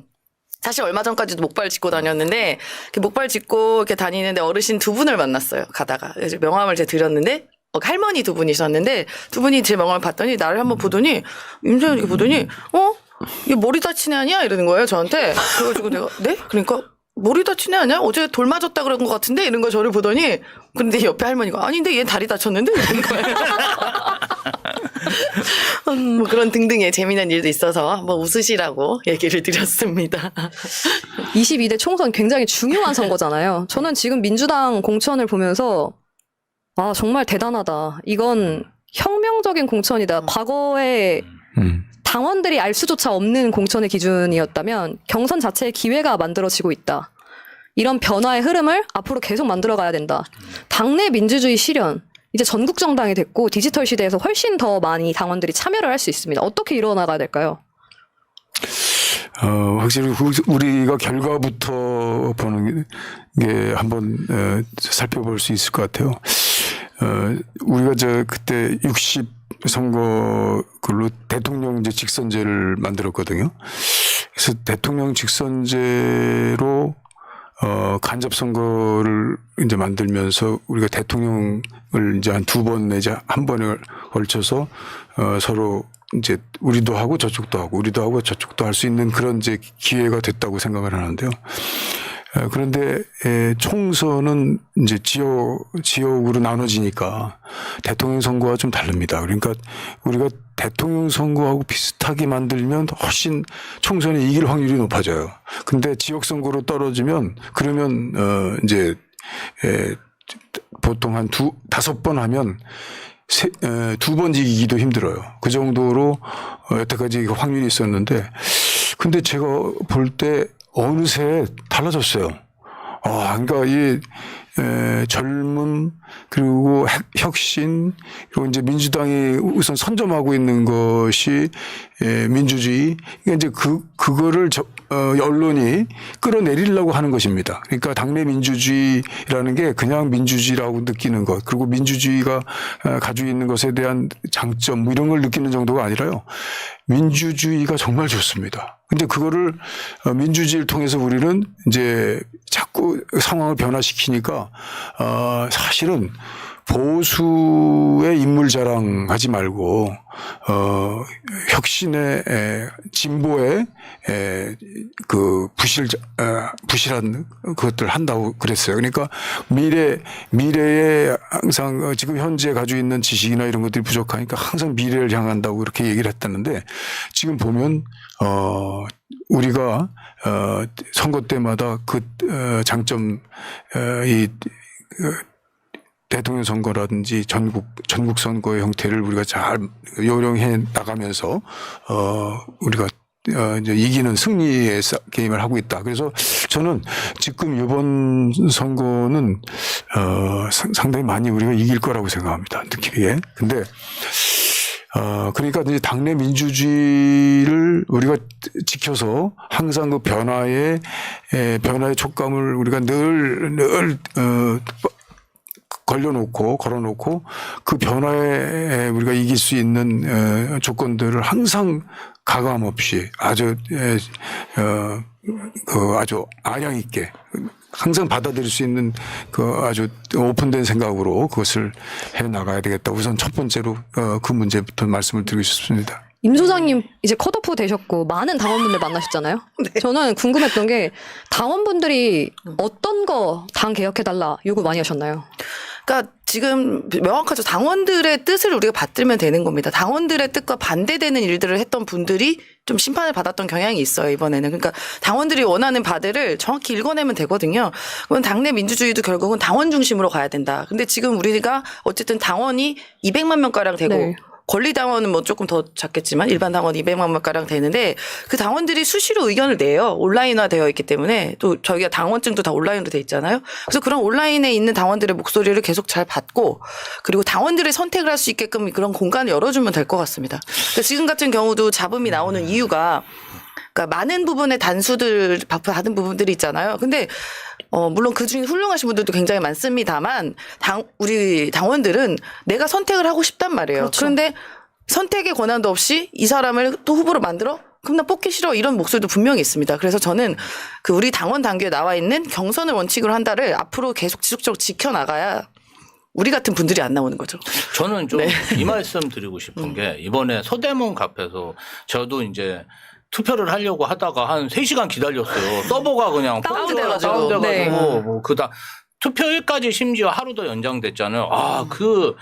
사실 얼마 전까지도 목발 짚고 다녔는데 목발 짚고 이렇게 다니는데 어르신 두 분을 만났어요. 가다가 그래서 명함을 제가 드렸는데 할머니 두 분이셨는데 두 분이 제 명함을 봤더니 나를 한번 보더니 임세현 이렇게 보더니 이게 머리 다친 애 아니야? 이러는 거예요 저한테. 그래가지고 내가 네? 그러니까 머리 다친 애 아니야? 어제 돌 맞았다 그런 것 같은데? 이런 거 저를 보더니 근데 옆에 할머니가 아닌데 얘 다리 다쳤는데? 이러는 거예요. 뭐 그런 등등의 재미난 일도 있어서 한번 웃으시라고 얘기를 드렸습니다. 22대 총선 굉장히 중요한 선거잖아요. 저는 지금 민주당 공천을 보면서 정말 대단하다. 이건 혁명적인 공천이다. 과거에 당원들이 알 수조차 없는 공천의 기준이었다면 경선 자체의 기회가 만들어지고 있다. 이런 변화의 흐름을 앞으로 계속 만들어가야 된다. 당내 민주주의 실현, 이제 전국 정당이 됐고 디지털 시대에서 훨씬 더 많이 당원들이 참여를 할 수 있습니다. 어떻게 이뤄나가야 될까요? 확실히 우리가 결과부터 보는 게 한번 살펴볼 수 있을 것 같아요. 우리가 그때 60 선거 그걸로 대통령 직선제를 만들었거든요. 그래서 대통령 직선제로 간접 선거를 이제 만들면서 우리가 대통령을 이제 한 2번 내지 한 번에 걸쳐서 서로 이제 우리도 하고 저쪽도 하고 우리도 하고 저쪽도 할 수 있는 그런 이제 기회가 됐다고 생각을 하는데요. 그런데 총선은 이제 지역으로 나눠지니까 대통령 선거와 좀 다릅니다. 그러니까 우리가 대통령 선거하고 비슷하게 만들면 훨씬 총선에 이길 확률이 높아져요. 근데 지역 선거로 떨어지면 그러면 이제 보통 한 5번 하면 2번 이기기도 힘들어요. 그 정도로 여태까지 확률이 있었는데 근데 제가 볼 때 어느새 달라졌어요. 그러니까 이 젊음 그리고 혁신 그리고 이제 민주당이 우선 선점하고 있는 것이 민주주의. 그러니까 이제 그거를 언론이 끌어내리려고 하는 것입니다. 그러니까 당내 민주주의라는 게 그냥 민주주의라고 느끼는 것 그리고 민주주의가 가지고 있는 것에 대한 장점 뭐 이런 걸 느끼는 정도가 아니라요. 민주주의가 정말 좋습니다. 근데 그거를 민주주의를 통해서 우리는 이제 자꾸 상황을 변화시키니까 사실은 보수의 인물 자랑하지 말고 혁신의 진보의 그 부실한 그것들 한다고 그랬어요. 그러니까 미래에 항상 지금 현재 가지고 있는 지식이나 이런 것들이 부족하니까 항상 미래를 향한다고 그렇게 얘기를 했다는데 지금 보면 우리가 선거 때마다 그 장점 대통령 선거라든지 전국 선거의 형태를 우리가 잘 요령해 나가면서 우리가 이제 이기는 승리의 게임을 하고 있다. 그래서 저는 지금 이번 선거는 상당히 많이 우리가 이길 거라고 생각합니다. 느끼기에. 근데 그러니까 이제 당내 민주주의를 우리가 지켜서 항상 그 변화의 촉감을 우리가 늘 걸어놓고 그 변화에 우리가 이길 수 있는 조건들을 항상 가감 없이 아주 아량 있게 항상 받아들일 수 있는 그 아주 오픈된 생각으로 그것을 해 나가야 되겠다. 우선 첫 번째로 그 문제부터 말씀을 드리고 싶습니다. 임 소장님 이제 컷오프 되셨고 많은 당원분들 만나셨잖아요. 네. 저는 궁금했던 게 당원분들이 어떤 거 당 개혁해달라 요구 많이 하셨나요? 그러니까 지금 명확하죠. 당원들의 뜻을 우리가 받들면 되는 겁니다. 당원들의 뜻과 반대되는 일들을 했던 분들이 좀 심판을 받았던 경향이 있어요, 이번에는. 그러니까 당원들이 원하는 바들을 정확히 읽어내면 되거든요. 그건 당내 민주주의도 결국은 당원 중심으로 가야 된다. 근데 지금 우리가 어쨌든 당원이 200만 명가량 되고 네. 권리당원은 뭐 조금 더 작겠지만 일반 당원 200만 명가량 되는데 그 당원들이 수시로 의견을 내요. 온라인화 되어 있기 때문에 또 저희가 당원증도 다 온라인으로 돼 있잖아요. 그래서 그런 온라인에 있는 당원들의 목소리를 계속 잘 받고 그리고 당원들의 선택을 할 수 있게끔 그런 공간을 열어주면 될 것 같습니다. 그러니까 지금 같은 경우도 잡음이 나오는 이유가 그러니까 많은 부분의 단수들 받은 부분들이 있잖아요. 근데 물론 그중에 훌륭하신 분들도 굉장히 많습니다만 우리 당원들은 내가 선택을 하고 싶단 말이에요. 그렇죠. 그런데 선택의 권한도 없이 이 사람을 또 후보로 만들어? 그럼 나 뽑기 싫어. 이런 목소리도 분명히 있습니다. 그래서 저는 그 우리 당원 당규에 나와 있는 경선을 원칙으로 한다를 앞으로 계속 지속적으로 지켜나가야 우리 같은 분들이 안 나오는 거죠. 저는 좀 이 말씀 드리고 싶은 게 이번에 서대문 카페에서 저도 이제 투표를 하려고 하다가 한 3시간 기다렸어요. 서버가 그냥 다운돼가지고. 네. 뭐 투표일까지 심지어 하루 더 연장됐잖아요. 그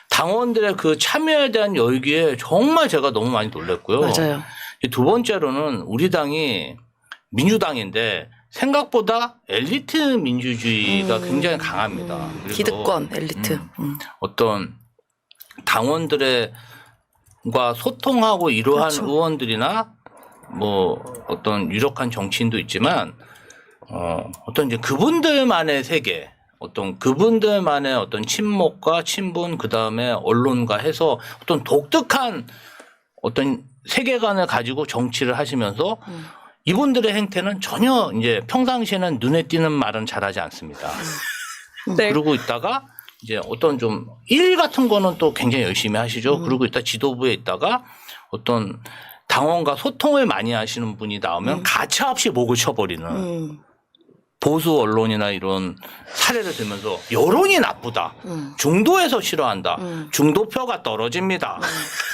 당원들의 그 참여에 대한 열기에 정말 제가 너무 많이 놀랐고요. 맞아요. 두 번째로는 우리 당이 민주당인데 생각보다 엘리트 민주주의가 굉장히 강합니다. 그래서 기득권, 엘리트. 어떤 당원들과 소통하고 이러한 그렇죠. 의원들이나 뭐 어떤 유력한 정치인도 있지만 어떤 이제 그분들만의 세계, 어떤 그분들만의 어떤 친목과 친분, 그 다음에 언론과 해서 어떤 독특한 어떤 세계관을 가지고 정치를 하시면서 이분들의 행태는 전혀 이제 평상시에는 눈에 띄는 말은 잘하지 않습니다. 네. 그러고 있다가 이제 어떤 좀 일 같은 거는 또 굉장히 열심히 하시죠. 그러고 있다 지도부에 있다가 어떤 당원과 소통을 많이 하시는 분이 나오면 가차없이 목을 쳐버리는 보수 언론이나 이런 사례를 들면서 여론이 나쁘다. 중도에서 싫어한다. 중도표가 떨어집니다.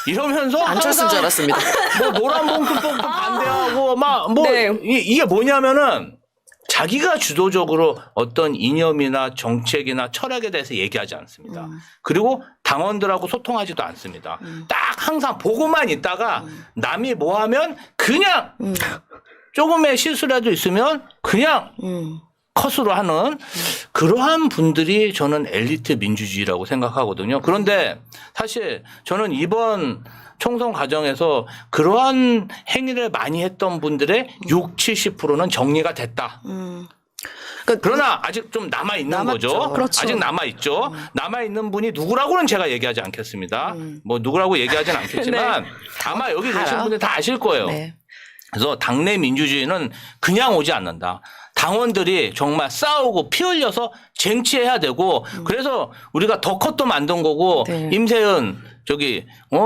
이러면서 안철수인 줄 알았습니다. 뭐 노란봉투법도 반대하고 막 뭐 네. 이게 뭐냐면은 자기가 주도적으로 어떤 이념이나 정책이나 철학에 대해서 얘기하지 않습니다. 그리고 당원들하고 소통하지도 않습니다. 딱 항상 보고만 있다가 남이 뭐 하면 그냥 조금의 실수라도 있으면 그냥 컷으로 하는 그러한 분들이 저는 엘리트 민주주의라고 생각하거든요. 그런데 사실 저는 이번 총선 과정에서 그러한 행위를 많이 했던 분들의 60-70%는 정리가 됐다. 그러나 아직 좀 남아있는 남았죠. 거죠. 그렇죠. 아직 남아있죠. 남아있는 분이 누구라고는 제가 얘기하지 않겠습니다. 뭐 누구라고 얘기하진 않겠지만 아마 여기 계신 알아. 분들 다 아실 거예요. 네. 그래서 당내 민주주의는 그냥 오지 않는다. 당원들이 정말 싸우고 피 흘려서 쟁취해야 되고 그래서 우리가 더 컷도 만든 거고 네. 임세은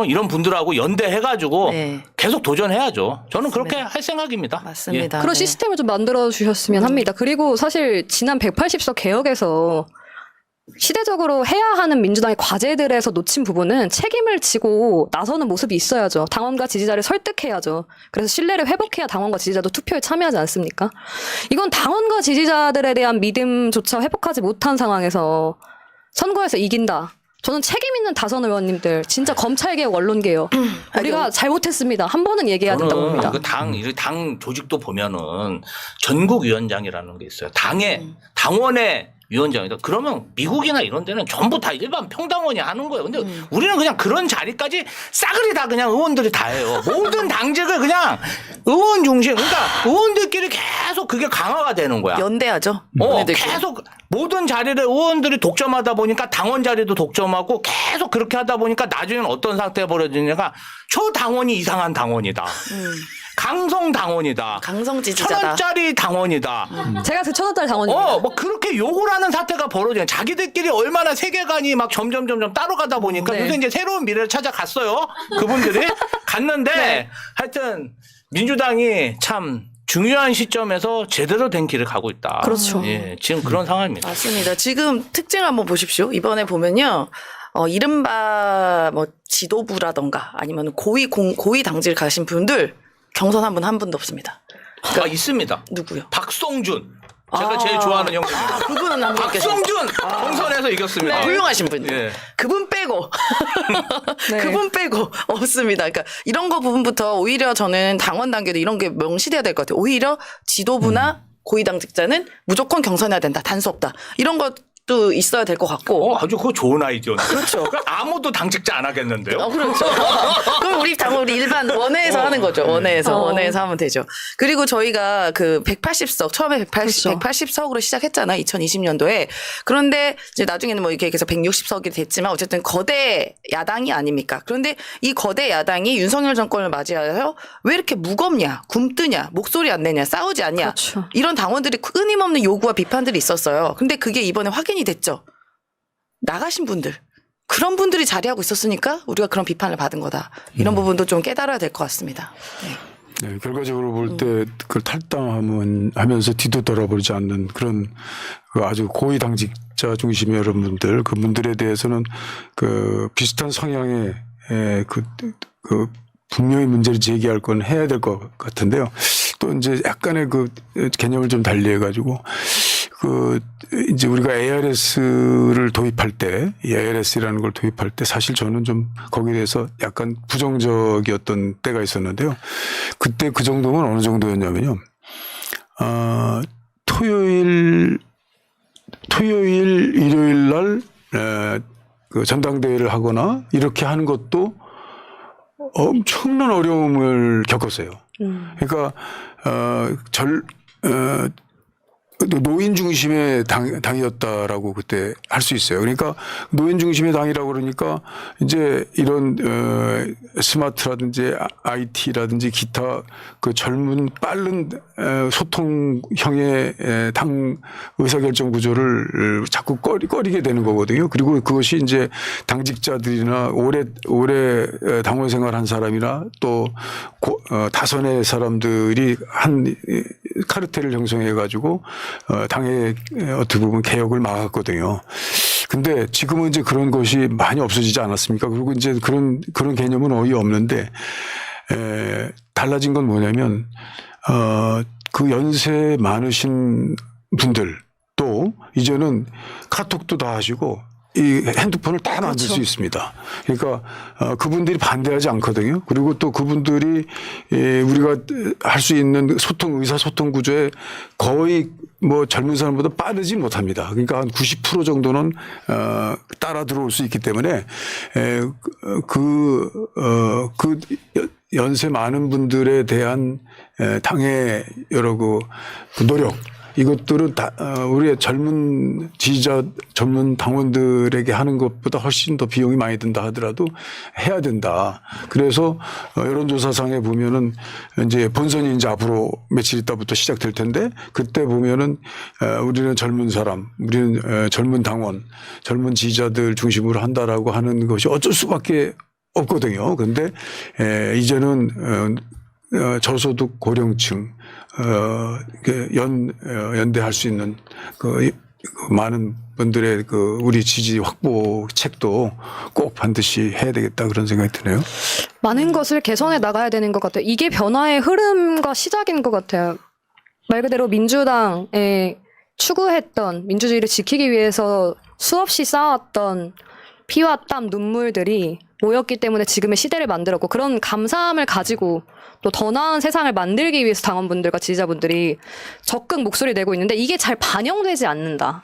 이런 분들하고 연대해가지고 네. 계속 도전해야죠. 저는 그렇게 할 생각입니다. 맞습니다. 그런 네. 시스템을 좀 만들어 주셨으면 합니다. 그리고 사실 지난 180석 개혁에서 시대적으로 해야 하는 민주당의 과제들에서 놓친 부분은 책임을 지고 나서는 모습이 있어야죠. 당원과 지지자를 설득해야죠. 그래서 신뢰를 회복해야 당원과 지지자도 투표에 참여하지 않습니까? 이건 당원과 지지자들에 대한 믿음조차 회복하지 못한 상황에서 선거에서 이긴다. 저는 책임 있는 다선 의원님들 진짜 검찰개혁, 언론개혁 우리가 잘못했습니다. 한 번은 얘기해야 된다고 저는 봅니다. 당 조직도 보면은 전국위원장이라는 게 있어요. 당원의 위원장이다. 그러면 미국이나 이런 데는 전부 다 일반 평당원이 하는 거예요. 근데 우리는 그냥 그런 자리까지 싸그리 다 그냥 의원들이 다 해요. 모든 당직을 그냥 의원 중심. 그러니까 의원들끼리 계속 그게 강화가 되는 거야. 연대하죠. 연대들끼리. 계속 모든 자리를 의원들이 독점하다 보니까 당원 자리도 독점하고 계속 그렇게 하다 보니까 나중에는 어떤 상태가 벌어지냐가 저 당원이 이상한 당원이다. 강성 당원이다. 강성 지지자다. 1,000원짜리 당원이다. 제가 그 1,000원짜리 당원입니다. 뭐 그렇게 욕을 하는 사태가 벌어져요. 자기들끼리 얼마나 세계관이 막 점점 따로 가다 보니까 네. 요새 이제 새로운 미래를 찾아갔어요. 그분들이 갔는데 네. 하여튼 민주당이 참 중요한 시점에서 제대로 된 길을 가고 있다. 그렇죠. 예, 지금 그런 상황입니다. 맞습니다. 지금 특징 한번 보십시오. 이번에 보면요. 이른바 뭐 지도부라던가 아니면 고위 당직을 가신 분들 경선 한 분도 없습니다. 있습니다. 누구요? 박성준. 제가 제일 좋아하는 형님입니다. 그분은 한 분께서 박성준 경선에서 이겼습니다. 훌륭하신 분. 예. 그분 빼고 네. 그분 빼고 없습니다. 그러니까 이런 거 부분부터 오히려 저는 당원 단계도 이런 게 명시돼야 될 것 같아요. 오히려 지도부나 고위 당직자는 무조건 경선해야 된다. 단수 없다. 이런 것도 있어야 될 것 같고. 아주 그거 좋은 아이디어네. 그렇죠. 아무도 당직자 안 하겠는데요? 그렇죠. 그럼 우리 일반 원회에서 하는 거죠. 원회에서 하면 되죠. 그리고 저희가 그 180석 처음에 그렇죠. 180석으로 시작했잖아요. 2020년도에. 그런데 이제 나중에는 뭐 이렇게 해서 160석이 됐지만 어쨌든 거대 야당이 아닙니까? 그런데 이 거대 야당이 윤석열 정권을 맞이하여 왜 이렇게 무겁냐, 굼뜨냐, 목소리 안 내냐, 싸우지 않냐. 그렇죠. 이런 당원들이 끊임없는 요구와 비판들이 있었어요. 근데 그게 이번에 확인이 됐죠. 나가신 분들. 그런 분들이 자리하고 있었으니까 우리가 그런 비판을 받은 거다. 이런 부분도 좀 깨달아야 될 것 같습니다. 네. 네, 결과적으로 볼 때 그걸 탈당하면서 뒤도 돌아보지 않는 그런 그 아주 고위 당직자 중심의 여러분들 그분들에 대해서는 그 비슷한 성향의 그 분명히 문제를 제기할 건 해야 될 것 같은데요. 또 이제 약간의 그 개념을 좀 달리해 가지고 이제 우리가 ARS를 도입할 때, 이 ARS라는 걸 도입할 때 사실 저는 좀 거기에 대해서 약간 부정적이었던 때가 있었는데요. 그때 그 정도면 어느 정도였냐면요. 토요일, 일요일 날, 그 전당대회를 하거나 이렇게 하는 것도 엄청난 어려움을 겪었어요. 그러니까, 노인 중심의 당이었다라고 그때 할 수 있어요. 그러니까 노인 중심의 당이라고 그러니까 이제 이런 스마트라든지 IT라든지 기타 그 젊은 빠른 소통형의 당 의사결정 구조를 자꾸 꺼리게 되는 거거든요. 그리고 그것이 이제 당직자들이나 오래 당원 생활한 사람이나 또 다선의 사람들이 한 카르텔을 형성해 가지고 당의 어떻게 보면 개혁을 막았거든요. 근데 지금은 이제 그런 것이 많이 없어지지 않았습니까? 그리고 이제 그런 개념은 거의 없는데, 달라진 건 뭐냐면, 그 연세 많으신 분들 또 이제는 카톡도 다 하시고, 이 핸드폰을 다 만들 수 있습니다. 그러니까 그분들이 반대하지 않거든요. 그리고 또 그분들이 우리가 할 수 있는 의사소통 구조에 거의 뭐 젊은 사람보다 빠르지 못합니다. 그러니까 한 90% 정도는 따라 들어올 수 있기 때문에 그 연세 많은 분들에 대한 당의 여러 그 노력, 이것들은 다 우리의 젊은 지지자, 젊은 당원들에게 하는 것보다 훨씬 더 비용이 많이 든다 하더라도 해야 된다. 그래서 여론조사상에 보면은 이제 본선이 이제 앞으로 며칠 있다부터 시작될 텐데, 그때 보면은 우리는 젊은 사람, 우리는 젊은 당원, 젊은 지지자들 중심으로 한다라고 하는 것이 어쩔 수밖에 없거든요. 그런데 이제는 저소득 고령층 연대할 수 있는 그 많은 분들의 그 우리 지지 확보 책도 꼭 반드시 해야 되겠다, 그런 생각이 드네요. 많은 것을 개선해 나가야 되는 것 같아요. 이게 변화의 흐름과 시작인 것 같아요. 말 그대로 민주당에 추구했던 민주주의를 지키기 위해서 수없이 쌓았던 피와 땀, 눈물들이 모였기 때문에 지금의 시대를 만들었고, 그런 감사함을 가지고 또 더 나은 세상을 만들기 위해서 당원분들과 지지자분들이 적극 목소리 내고 있는데, 이게 잘 반영되지 않는다.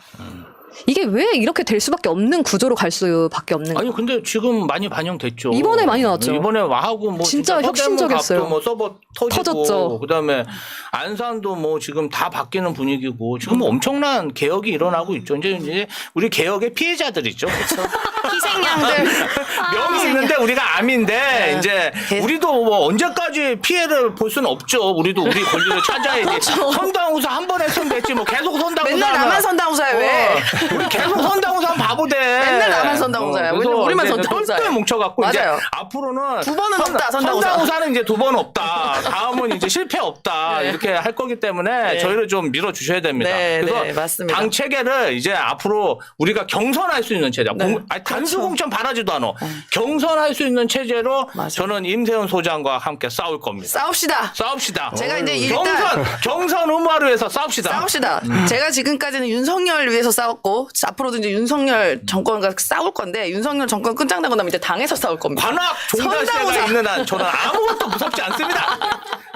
이게 왜 이렇게 될 수밖에 없는 구조로 갈 수밖에 없는가? 아니 근데 지금 많이 반영됐죠. 이번에 많이 나왔죠. 이번에 와하고 뭐 진짜 혁신적이었어요. 뭐 서버 터지고, 터졌죠. 그다음에 안산도 뭐 지금 다 바뀌는 분위기고, 지금 엄청난 개혁이 일어나고 있죠. 이제 우리 개혁의 피해자들이죠. 그렇죠. 희생양들. 명이 있는데 우리가 암인데, 이제 우리도 뭐 언제까지 피해를 볼 수는 없죠. 우리도 우리 권리를 찾아야지. 선당우사 한 번 했으면 됐지 뭐 계속 선당우사 맨날 하면. 나만 선당우사야 왜? 우리 계속 선당우사 하면 바보 돼. 맨날 나만 선당우사야. 그래서 우리만 이제 선당우사야. 똘똘 뭉쳐갖고 이제 맞아요. 앞으로는 두 번은 없다, 선당우사. 선당우사는 이제 두 번 없다. 다음은 이제 실패 없다. 네. 이렇게 할 거기 때문에 네. 저희를 좀 밀어주셔야 됩니다. 네, 그래서 네, 맞습니다. 당 체계를 이제 앞으로 우리가 경선할 수 있는 체제. 네. 단수 공천 바라지도 않아. 경선할 수 있는 체제로 맞아요. 저는 임세훈 소장과 함께 싸울 겁니다. 싸웁시다. 싸웁시다. 제가 이제 일단 경선 의무화를 위해서 싸웁시다. 싸웁시다. 제가 지금까지는 윤석열을 위해서 싸웠고, 앞으로도 이제 윤석열 정권과 싸울 건데, 윤석열 정권 끝장나고 나면 이제 당에서 싸울 겁니다. 관악 종달새가 선당우사. 있는 한 저는 아무것도 무섭지 않습니다.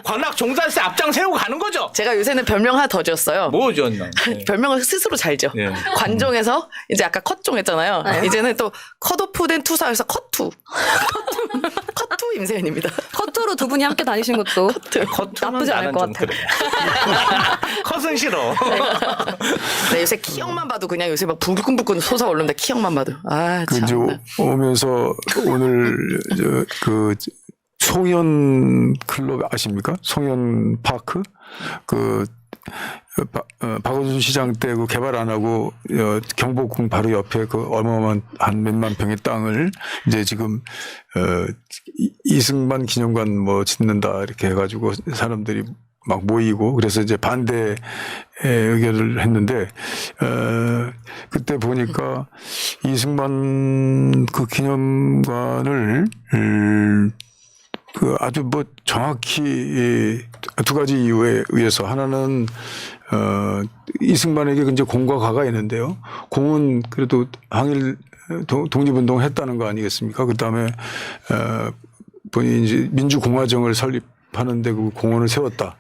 관악 종달새 앞장 세우고 가는 거죠. 제가 요새는 별명 하나 더 지었어요. 뭐 지었나? 별명을 스스로 잘 지어. 예. 관종에서 이제 아까 컷종 했잖아요. 이제는 또 컷오프된 투사에서 컷투. 컷투 임세현입니다. 커트로 두 분이 함께 다니신 것도 컷은 나쁘지 않을 나는 것 좀 같아요. 그래. 컷은 싫어. 네, 요새 키형만 봐도 그냥 요새 막 불끈불끈 솟아오른다. 키형만 봐도. 아, 그 이제 참. 오면서 오늘 그 송현 클럽 아십니까? 송현 파크 박원순 시장 때 그 개발 안 하고 경복궁 바로 옆에 그 어마어마한 한 몇만 평의 땅을 이제 지금 이승만 기념관 뭐 짓는다 이렇게 해가지고 사람들이 막 모이고, 그래서 이제 반대 의견을 했는데 그때 보니까 이승만 그 기념관을 그 아주 뭐 정확히 두 가지 이유에 의해서, 하나는 이승만에게 이제 공과 가가 있는데요. 공은 그래도 항일 독립운동 했다는 거 아니겠습니까? 그 다음에 본인이 이제 민주공화정을 설립하는데 그 공원을 세웠다.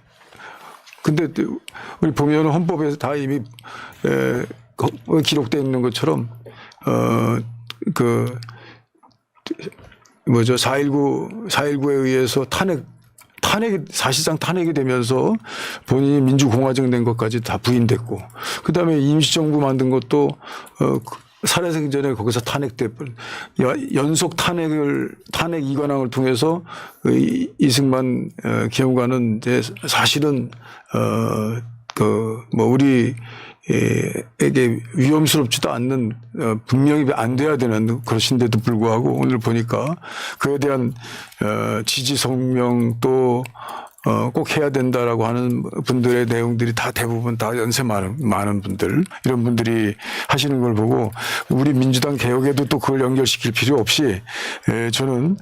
근데 우리 보면 헌법에서 다 이미 기록되어 있는 것처럼 그 뭐죠? 4.19에 의해서 사실상 탄핵이 되면서 본인이 민주공화정 된 것까지 다 부인됐고, 그 다음에 임시정부 만든 것도, 살아생전에 거기서 탄핵됐고, 연속 탄핵 이관왕을 통해서 이승만 기념관은 이제 사실은, 우리에게 위험스럽지도 않는, 분명히 안 돼야 되는 그것인데도 불구하고 오늘 보니까 그에 대한, 지지 성명 또, 꼭 해야 된다라고 하는 분들의 내용들이 다 대부분 다 연세 많은 분들 이런 분들이 하시는 걸 보고 우리 민주당 개혁에도 또 그걸 연결시킬 필요 없이 저는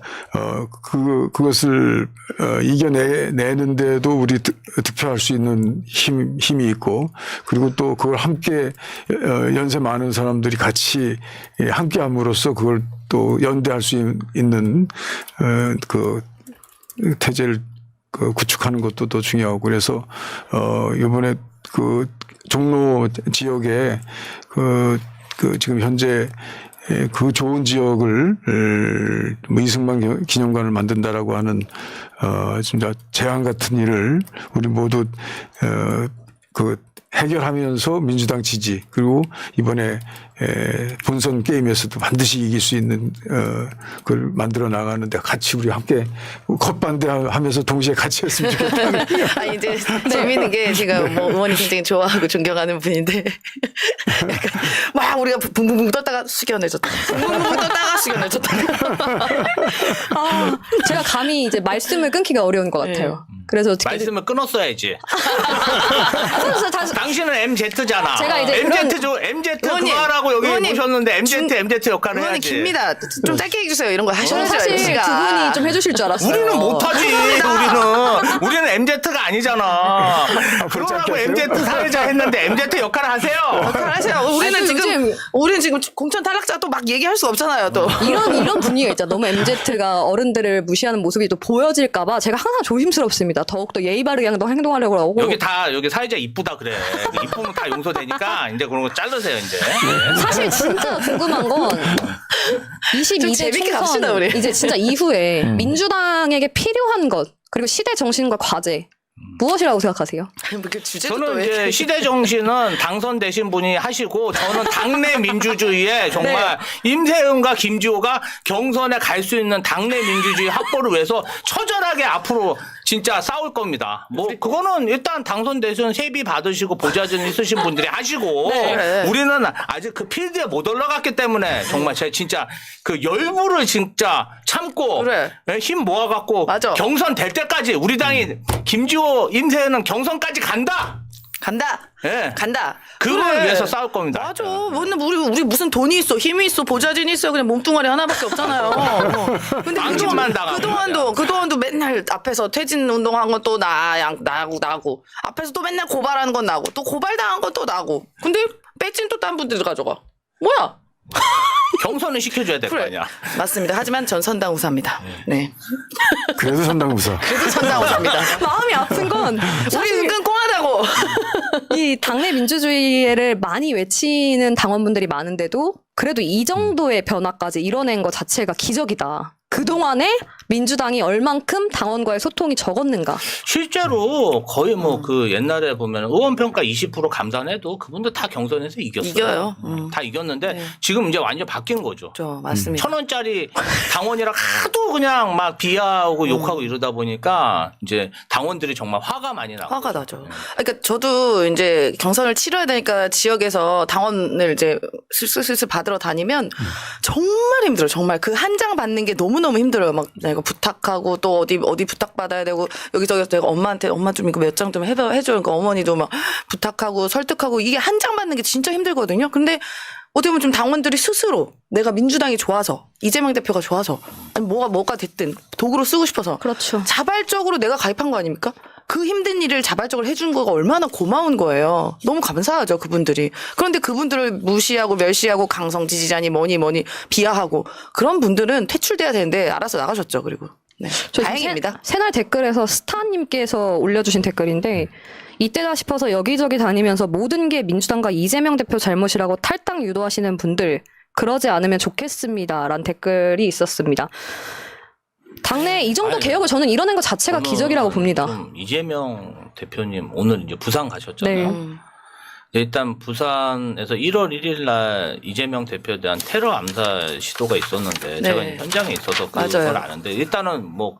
그것을 이겨내는데도 우리 득표할 수 있는 힘이 있고 그리고 또 그걸 함께 연세 많은 사람들이 같이 함께함으로써 그걸 또 연대할 수 있는 그 태제를 구축하는 것도 더 중요하고 그래서 이번에 그 종로 지역에 그 지금 현재 그 좋은 지역을 뭐 이승만 기념관을 만든다라고 하는 진짜 재앙 같은 일을 우리 모두 그 해결하면서 민주당 지지 그리고 이번에 본선 게임에서도 반드시 이길 수 있는 그걸 만들어 나가는데 같이 우리 함께 컷반대하면서 동시에 같이 했으면 좋겠다는 아니 이제 재미있는 게 제가 뭐 의원이 굉장히 좋아하고 존경하는 분인데 약간 막 우리가 붕붕붕 떴다가 숙연해졌다 붕붕붕 떴다가 숙연해졌다 제가 감히 이제 말씀을 끊기가 어려운 것 같아요. 그래서 말씀을 끊었어야지. 다시 당신은 MZ잖아. 제가 이제 MZ 의원님, 그거 하라고 여기 의원님, 모셨는데 MZ 역할을 의원이 해야지. 깁니다. 좀 짧게 해주세요. 이런 거 하셔야죠. 사실 MC가. 두 분이 좀 해주실 줄 알았어요. 우리는 못하지. 우리는 MZ가 아니잖아. 그러라고 MZ 사회자 했는데 MZ 역할을 하세요. 잘하세요. 우리는 아니, 지금 우리는 지금 공천 탈락자 또 막 얘기할 수 없잖아요. 또 이런 분위기가 있잖아. 너무 MZ가 어른들을 무시하는 모습이 또 보여질까봐 제가 항상 조심스럽습니다. 더욱더 예의 바르게 행동하려고 하고. 여기 사회자 이쁘다 그래. 이쁘면 다 용서되니까 이제 그런 거 자르세요 이제. 사실 진짜 궁금한 건 좀 22대 재밌게 갑시다, 총선 우리. 이제 진짜 이후에 민주당에게 필요한 것 그리고 시대 정신과 과제 무엇이라고 생각하세요? 뭐 그 주제도 또 저는 왜 이제 이렇게 시대 정신은 당선되신 분이 하시고 저는 당내 민주주의에 정말 임세은과 김지호가 경선에 갈 수 있는 당내 민주주의 확보를 위해서 처절하게 앞으로 진짜 싸울 겁니다. 뭐 그거는 일단 당선되신 세비 받으시고 보좌진 있으신 분들이 하시고 네. 우리는 아직 그 필드에 못 올라갔기 때문에 정말 제가 진짜 그 열부를 진짜 참고 그래. 힘 모아갖고 맞아. 경선 될 때까지 우리 당이 김지호 임세은은 경선까지 간다. 간다. 예. 간다. 그걸 그래. 위해서 싸울 겁니다. 맞아. 우리 무슨 돈이 있어, 힘이 있어, 보좌진이 있어, 그냥 몸뚱아리 하나밖에 없잖아요. 근데 방심만 당하고 그동안도 맨날 앞에서 퇴진 운동한 건 또 나고 앞에서 또 맨날 고발하는 건 나고 또 고발당한 건 또 나고. 근데 배지는 또 딴 분들이 가져가. 뭐야? 경선은 시켜줘야 될 거 그래. 아니야. 맞습니다. 하지만 전 선당 우사입니다. 네. 그래도 선당무사. 그래도 선당 우사입니다. 마음이 아픈 건 우리 사실 은근 꽁하다고. 이 당내 민주주의를 많이 외치는 당원분들이 많은데도 그래도 이 정도의 변화까지 이뤄낸 것 자체가 기적이다. 그동안에 민주당이 얼만큼 당원과의 소통이 적었는가. 실제로 거의 뭐 그 옛날에 보면 의원평가 20% 감산해도 그분들 다 경선에서 이겼어요. 이겨요. 다 이겼는데 네. 지금 이제 완전 바뀐 거죠. 맞습니다. 1,000원짜리 당원이라 하도 그냥 막 비하하고 욕하고 이러다 보니까 이제 당원들이 정말 화가 많이 나고. 화가 나죠. 그러니까 저도 이제 경선을 치러야 되니까 지역에서 당원을 이제 슬슬 받으러 다니면 정말 힘들어요. 정말 그 한 장 받는 게 너무너무 힘들어요. 막 내가 부탁하고 또 어디 부탁받아야 되고 여기저기서 내가 엄마 좀 이거 몇 장 좀 해줘. 그러니까 어머니도 막 부탁하고 설득하고 이게 한 장 받는 게 진짜 힘들거든요. 근데 어떻게 보면 좀 당원들이 스스로 내가 민주당이 좋아서 이재명 대표가 좋아서 아니 뭐가 됐든 도구로 쓰고 싶어서 그렇죠. 자발적으로 내가 가입한 거 아닙니까? 그 힘든 일을 자발적으로 해준 거가 얼마나 고마운 거예요. 너무 감사하죠, 그분들이. 그런데 그분들을 무시하고 멸시하고 강성 지지자니 뭐니 비하하고 그런 분들은 퇴출돼야 되는데 알아서 나가셨죠, 그리고. 네. 저 다행입니다. 새날 댓글에서 스타님께서 올려주신 댓글인데 이때다 싶어서 여기저기 다니면서 모든 게 민주당과 이재명 대표 잘못이라고 탈당 유도하시는 분들 그러지 않으면 좋겠습니다라는 댓글이 있었습니다. 당내 이 정도 아니, 개혁을 저는 이뤄낸 것 자체가 저는 기적이라고 봅니다. 좀 이재명 대표님 오늘 이제 부산 가셨잖아요. 네. 일단 부산에서 1월 1일 날 이재명 대표에 대한 테러 암살 시도가 있었는데 네. 제가 현장에 있어서 그걸 맞아요. 아는데 일단은 뭐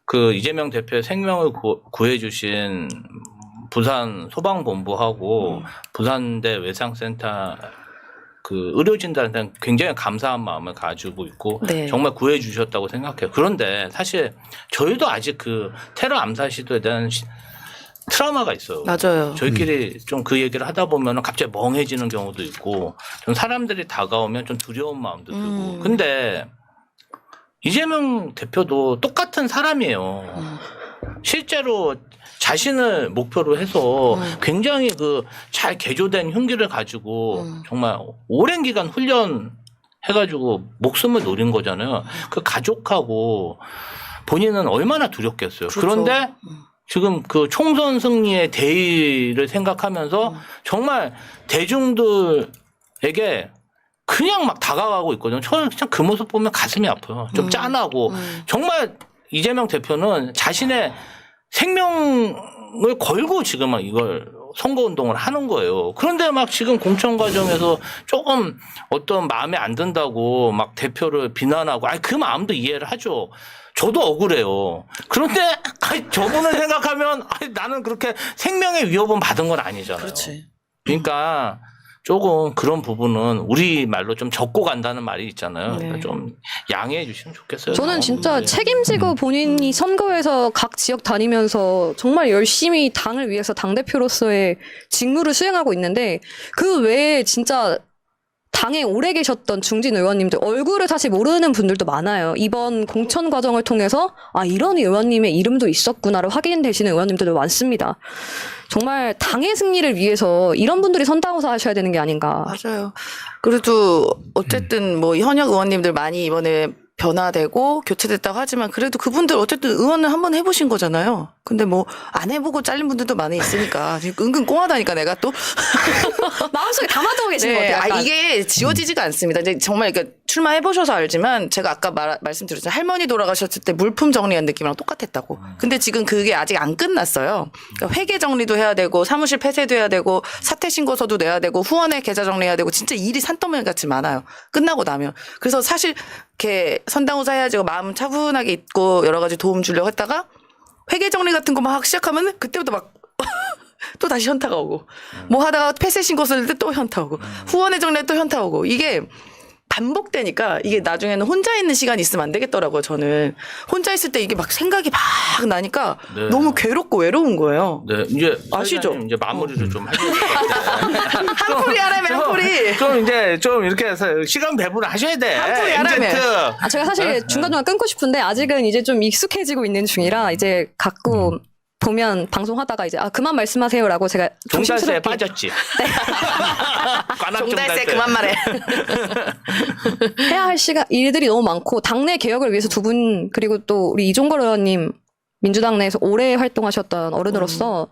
그 이재명 대표의 생명을 구해주신 부산 소방본부하고 부산대 외상센터 그 의료진들한테는 굉장히 감사한 마음을 가지고 있고 네. 정말 구해 주셨다고 생각해요. 그런데 사실 저희도 아직 그 테러 암살 시도에 대한 트라우마가 있어요. 맞아요. 저희끼리 좀 그 얘기를 하다 보면 갑자기 멍해지는 경우도 있고 좀 사람들이 다가오면 좀 두려운 마음도 들고. 근데 이재명 대표도 똑같은 사람이에요. 실제로 자신을 목표로 해서 굉장히 그 잘 개조된 흉기를 가지고 정말 오랜 기간 훈련 해가지고 목숨을 노린 거잖아요. 그 가족하고 본인은 얼마나 두렵겠어요. 그렇죠. 그런데 지금 그 총선 승리의 대의를 생각하면서 정말 대중들에게 그냥 막 다가가고 있거든요. 저는 그냥 그 모습 보면 가슴이 아파요. 좀 짠하고 정말 이재명 대표는 자신의 생명을 걸고 지금 막 이걸 선거운동을 하는 거예요. 그런데 막 지금 공천 과정에서 조금 어떤 마음에 안 든다고 막 대표를 비난하고 그 마음도 이해를 하죠. 저도 억울해요. 그런데 저분을 생각하면 나는 그렇게 생명의 위협은 받은 건 아니잖아요. 그렇지. 그러니까 조금 그런 부분은 우리 말로 좀 접고 간다는 말이 있잖아요. 네. 그러니까 좀 양해해 주시면 좋겠어요. 저는 진짜 네. 책임지고 본인이 선거에서 각 지역 다니면서 정말 열심히 당을 위해서 당대표로서의 직무를 수행하고 있는데 그 외에 진짜 당에 오래 계셨던 중진 의원님들 얼굴을 사실 모르는 분들도 많아요. 이번 공천 과정을 통해서 이런 의원님의 이름도 있었구나를 확인되시는 의원님들도 많습니다. 정말 당의 승리를 위해서 이런 분들이 선당우사 하셔야 되는 게 아닌가. 맞아요. 그래도 어쨌든 뭐 현역 의원님들 많이 이번에 변화되고 교체됐다고 하지만 그래도 그분들 어쨌든 의원을 한번 해보신 거잖아요. 근데 뭐 안 해보고 잘린 분들도 많이 있으니까 지금 은근 꽁하다니까 내가 또. 마음속에 담아두고 계신 것 네, 같아요. 약간. 이게 지워지지가 않습니다. 이제 정말 그러니까 출마해보셔서 알지만 제가 아까 말씀드렸잖아요. 할머니 돌아가셨을 때 물품 정리한 느낌이랑 똑같았다고. 근데 지금 그게 아직 안 끝났어요. 그러니까 회계 정리도 해야 되고 사무실 폐쇄도 해야 되고 사퇴 신고서도 내야 되고 후원회 계좌 정리해야 되고 진짜 일이 산더미 같이 많아요. 끝나고 나면. 그래서 사실 이렇게 선당우사 해야지 마음 차분하게 있고 여러 가지 도움 주려고 했다가 회계 정리 같은 거 막 시작하면은 그때부터 막 또 다시 현타가 오고 뭐 하다가 폐쇄 신고 쓸 때 또 현타 오고 후원회 정리에 또 현타 오고 이게 반복되니까 이게 나중에는 혼자 있는 시간이 있으면 안 되겠더라고요. 저는 혼자 있을 때 이게 막 생각이 막 나니까 네. 너무 괴롭고 외로운 거예요. 네, 이제 아시죠? 사회자님 이제 마무리를 좀 해주실 것 같아요. 한 풀이 하라면 한 풀이. 좀 이제 좀 이렇게 해서 시간 배분을 하셔야 돼. 한 풀이 하라며. MZ. 제가 사실 중간중간 끊고 싶은데 아직은 이제 좀 익숙해지고 있는 중이라 이제 가끔 보면 방송하다가 이제 그만 말씀하세요라고 제가 종달새에 조심스럽게 빠졌지. 관악 종달새 그만 말해. 해야 할 일들이 너무 많고 당내 개혁을 위해서 두 분 그리고 또 우리 이종걸 의원님 민주당 내에서 오래 활동하셨던 어른으로서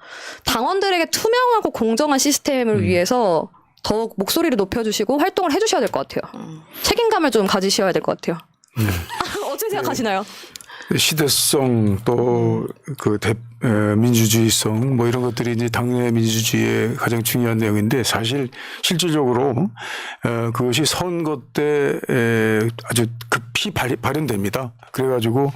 당원들에게 투명하고 공정한 시스템을 위해서 더욱 목소리를 높여주시고 활동을 해주셔야 될 것 같아요. 책임감을 좀 가지셔야 될 것 같아요. 어떻게 생각하시나요? 시대성 또 그 민주주의성 뭐 이런 것들이 이제 당내 민주주의의 가장 중요한 내용인데 사실 실질적으로 그것이 선거 때 아주 급히 발현됩니다. 그래가지고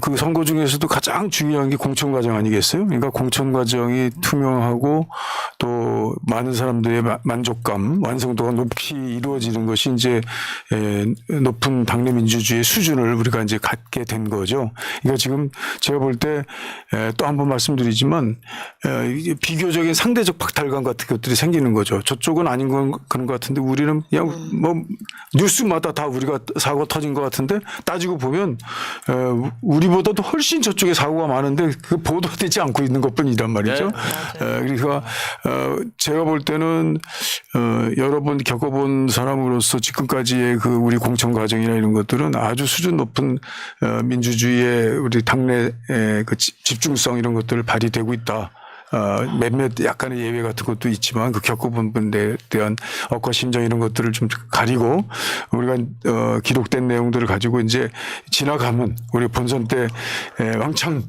그 선거 중에서도 가장 중요한 게 공천 과정 아니겠어요? 그러니까 공천 과정이 투명하고 또 많은 사람들의 만족감, 완성도가 높이 이루어지는 것이 이제 높은 당내 민주주의의 수준을 우리가 이제 갖게 된 거죠. 그러니까 지금 제가 볼 때 또 한 번 말씀드리지만 비교적인 상대적 박탈감 같은 것들이 생기는 거죠. 저쪽은 아닌 건 그런 것 같은데 우리는 그냥 뭐 뉴스마다 다 우리가 사고 터진 것 같은데 따지고 보면 우리보다도 훨씬 저쪽에 사고가 많은데 그 보도되지 않고 있는 것뿐이란 말이죠. 그러니까 제가 볼 때는 여러 번 겪어본 사람으로서 지금까지의 그 우리 공천 과정이나 이런 것들은 아주 수준 높은 민주주의의 우리 당내 그 집중성 이런 것들을 발휘되고 있다. 몇몇 약간의 예외 같은 것도 있지만 그 겪어본 분들에 대한 억과 심정 이런 것들을 좀 가리고 우리가 기록된 내용들을 가지고 이제 지나가면 우리 본선 때 왕창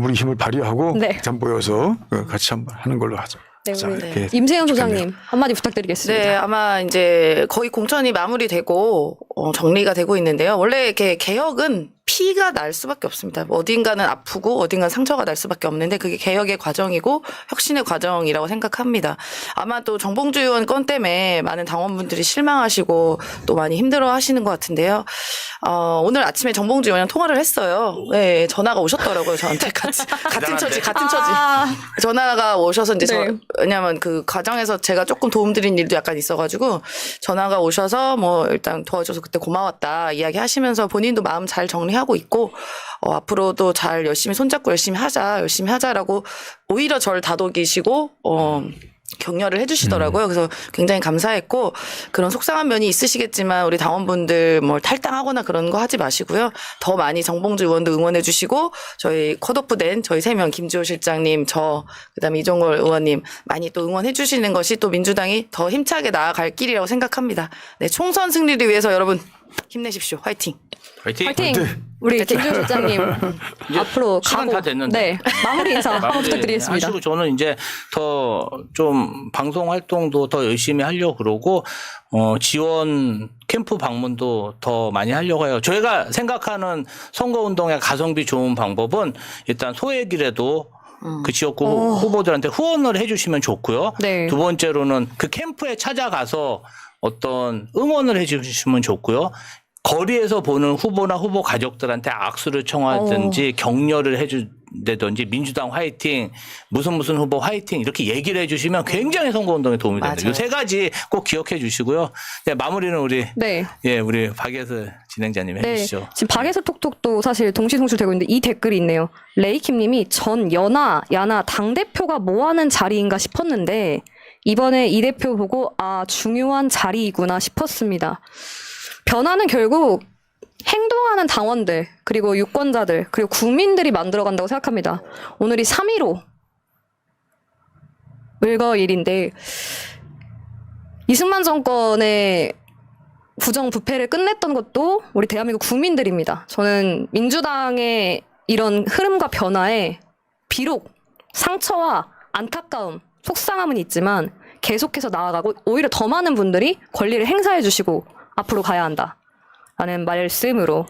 우리 힘을 발휘하고 네. 모여서 같이 한번 하는 걸로 하죠. 네, 자, 우리 이렇게 임세현 소장님 한마디 부탁드리겠습니다. 네, 아마 이제 거의 공천이 마무리되고 정리가 되고 있는데요. 원래 이렇게 개혁은 피가 날 수밖에 없습니다. 어딘가는 아프고 어딘가는 상처가 날 수밖에 없는데 그게 개혁의 과정이고 혁신의 과정이라고 생각합니다. 아마 또 정봉주 의원 건 때문에 많은 당원분들이 실망하시고 또 많이 힘들어하시는 것 같은데요. 오늘 아침에 정봉주 의원이랑 통화를 했어요. 네, 전화가 오셨더라고요. 저한테 같은 처지. 전화가 오셔서 이제 네. 왜냐면 그 과정에서 제가 조금 도움드린 일도 약간 있어가지고 전화가 오셔서 뭐 일단 도와줘서 그때 고마웠다 이야기하시면서 본인도 마음 잘 정리하고 있고 앞으로도 잘 열심히 손잡고 열심히 하자라고 오히려 저를 다독이시고 격려를 해주시더라고요. 그래서 굉장히 감사했고 그런 속상한 면이 있으시겠지만 우리 당원분들 뭐 탈당하거나 그런 거 하지 마시고요. 더 많이 정봉주 의원도 응원해 주시고 저희 컷오프된 저희 3명 김지호 실장님 그다음에 이종걸 의원님 많이 또 응원해 주시는 것이 또 민주당이 더 힘차게 나아갈 길이라고 생각합니다. 네, 총선 승리를 위해서 여러분 힘내십시오. 화이팅. 화이팅! 파이팅! 우리 김지호 실장님 앞으로 시간 가고 다 됐는데. 네, 마무리 인사 한번 마무리 부탁드리겠습니다. 하시고 저는 이제 더 좀 방송 활동도 더 열심히 하려고 그러고 지원 캠프 방문도 더 많이 하려고 해요. 저희가 생각하는 선거운동의 가성비 좋은 방법은 일단 소액이라도 그 지역구 후보들한테 후원을 해주시면 좋고요. 네. 두 번째로는 그 캠프에 찾아가서 어떤 응원을 해주시면 좋고요. 거리에서 보는 후보나 후보 가족들한테 악수를 청하든지 격려를 해준다든지 민주당 화이팅, 무슨 후보 화이팅 이렇게 얘기를 해주시면 굉장히 선거운동에 도움이 됩니다. 맞아요. 이 세 가지 꼭 기억해 주시고요. 네, 마무리는 우리 네. 우리 박예슬 진행자님이 네, 해주시죠. 지금 박예슬 톡톡도 사실 동시송출되고 있는데 이 댓글이 있네요. 레이킴님이 전 야나 당대표가 뭐하는 자리인가 싶었는데 이번에 이 대표 보고 중요한 자리이구나 싶었습니다. 변화는 결국 행동하는 당원들 그리고 유권자들 그리고 국민들이 만들어간다고 생각합니다. 오늘이 3.15 을거일인데 이승만 정권의 부정부패를 끝냈던 것도 우리 대한민국 국민들입니다. 저는 민주당의 이런 흐름과 변화에 비록 상처와 안타까움, 속상함은 있지만 계속해서 나아가고 오히려 더 많은 분들이 권리를 행사해 주시고 앞으로 가야 한다라는 말씀으로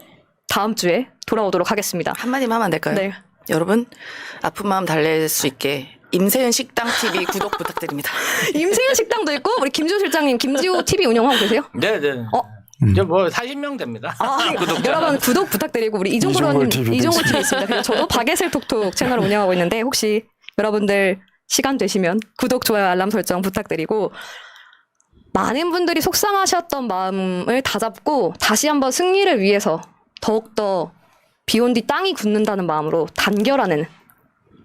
다음 주에 돌아오도록 하겠습니다. 한마디만 하면 안 될까요? 네. 여러분 아픈 마음 달랠 수 있게 임세현 식당 TV 구독 부탁드립니다. 임세현 식당도 있고 우리 김지호 실장님 김지호 TV 운영하고 계세요? 네네. 이제 뭐 40명 됩니다. 구독자. 여러분 구독 부탁드리고 우리 이종걸 이종걸 의원님 TV 이종걸 TV 있습니다. 그리고 저도 박예슬 톡톡 채널을 운영하고 있는데 혹시 여러분들 시간 되시면 구독, 좋아요, 알람 설정 부탁드리고 많은 분들이 속상하셨던 마음을 다잡고 다시 한번 승리를 위해서 더욱더 비온 뒤 땅이 굳는다는 마음으로 단결하는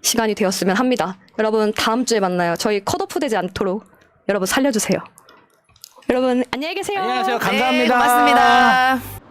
시간이 되었으면 합니다. 여러분 다음 주에 만나요. 저희 컷오프 되지 않도록 여러분 살려주세요. 여러분 안녕히 계세요. 안녕히 가세요. 네, 감사합니다. 고맙습니다.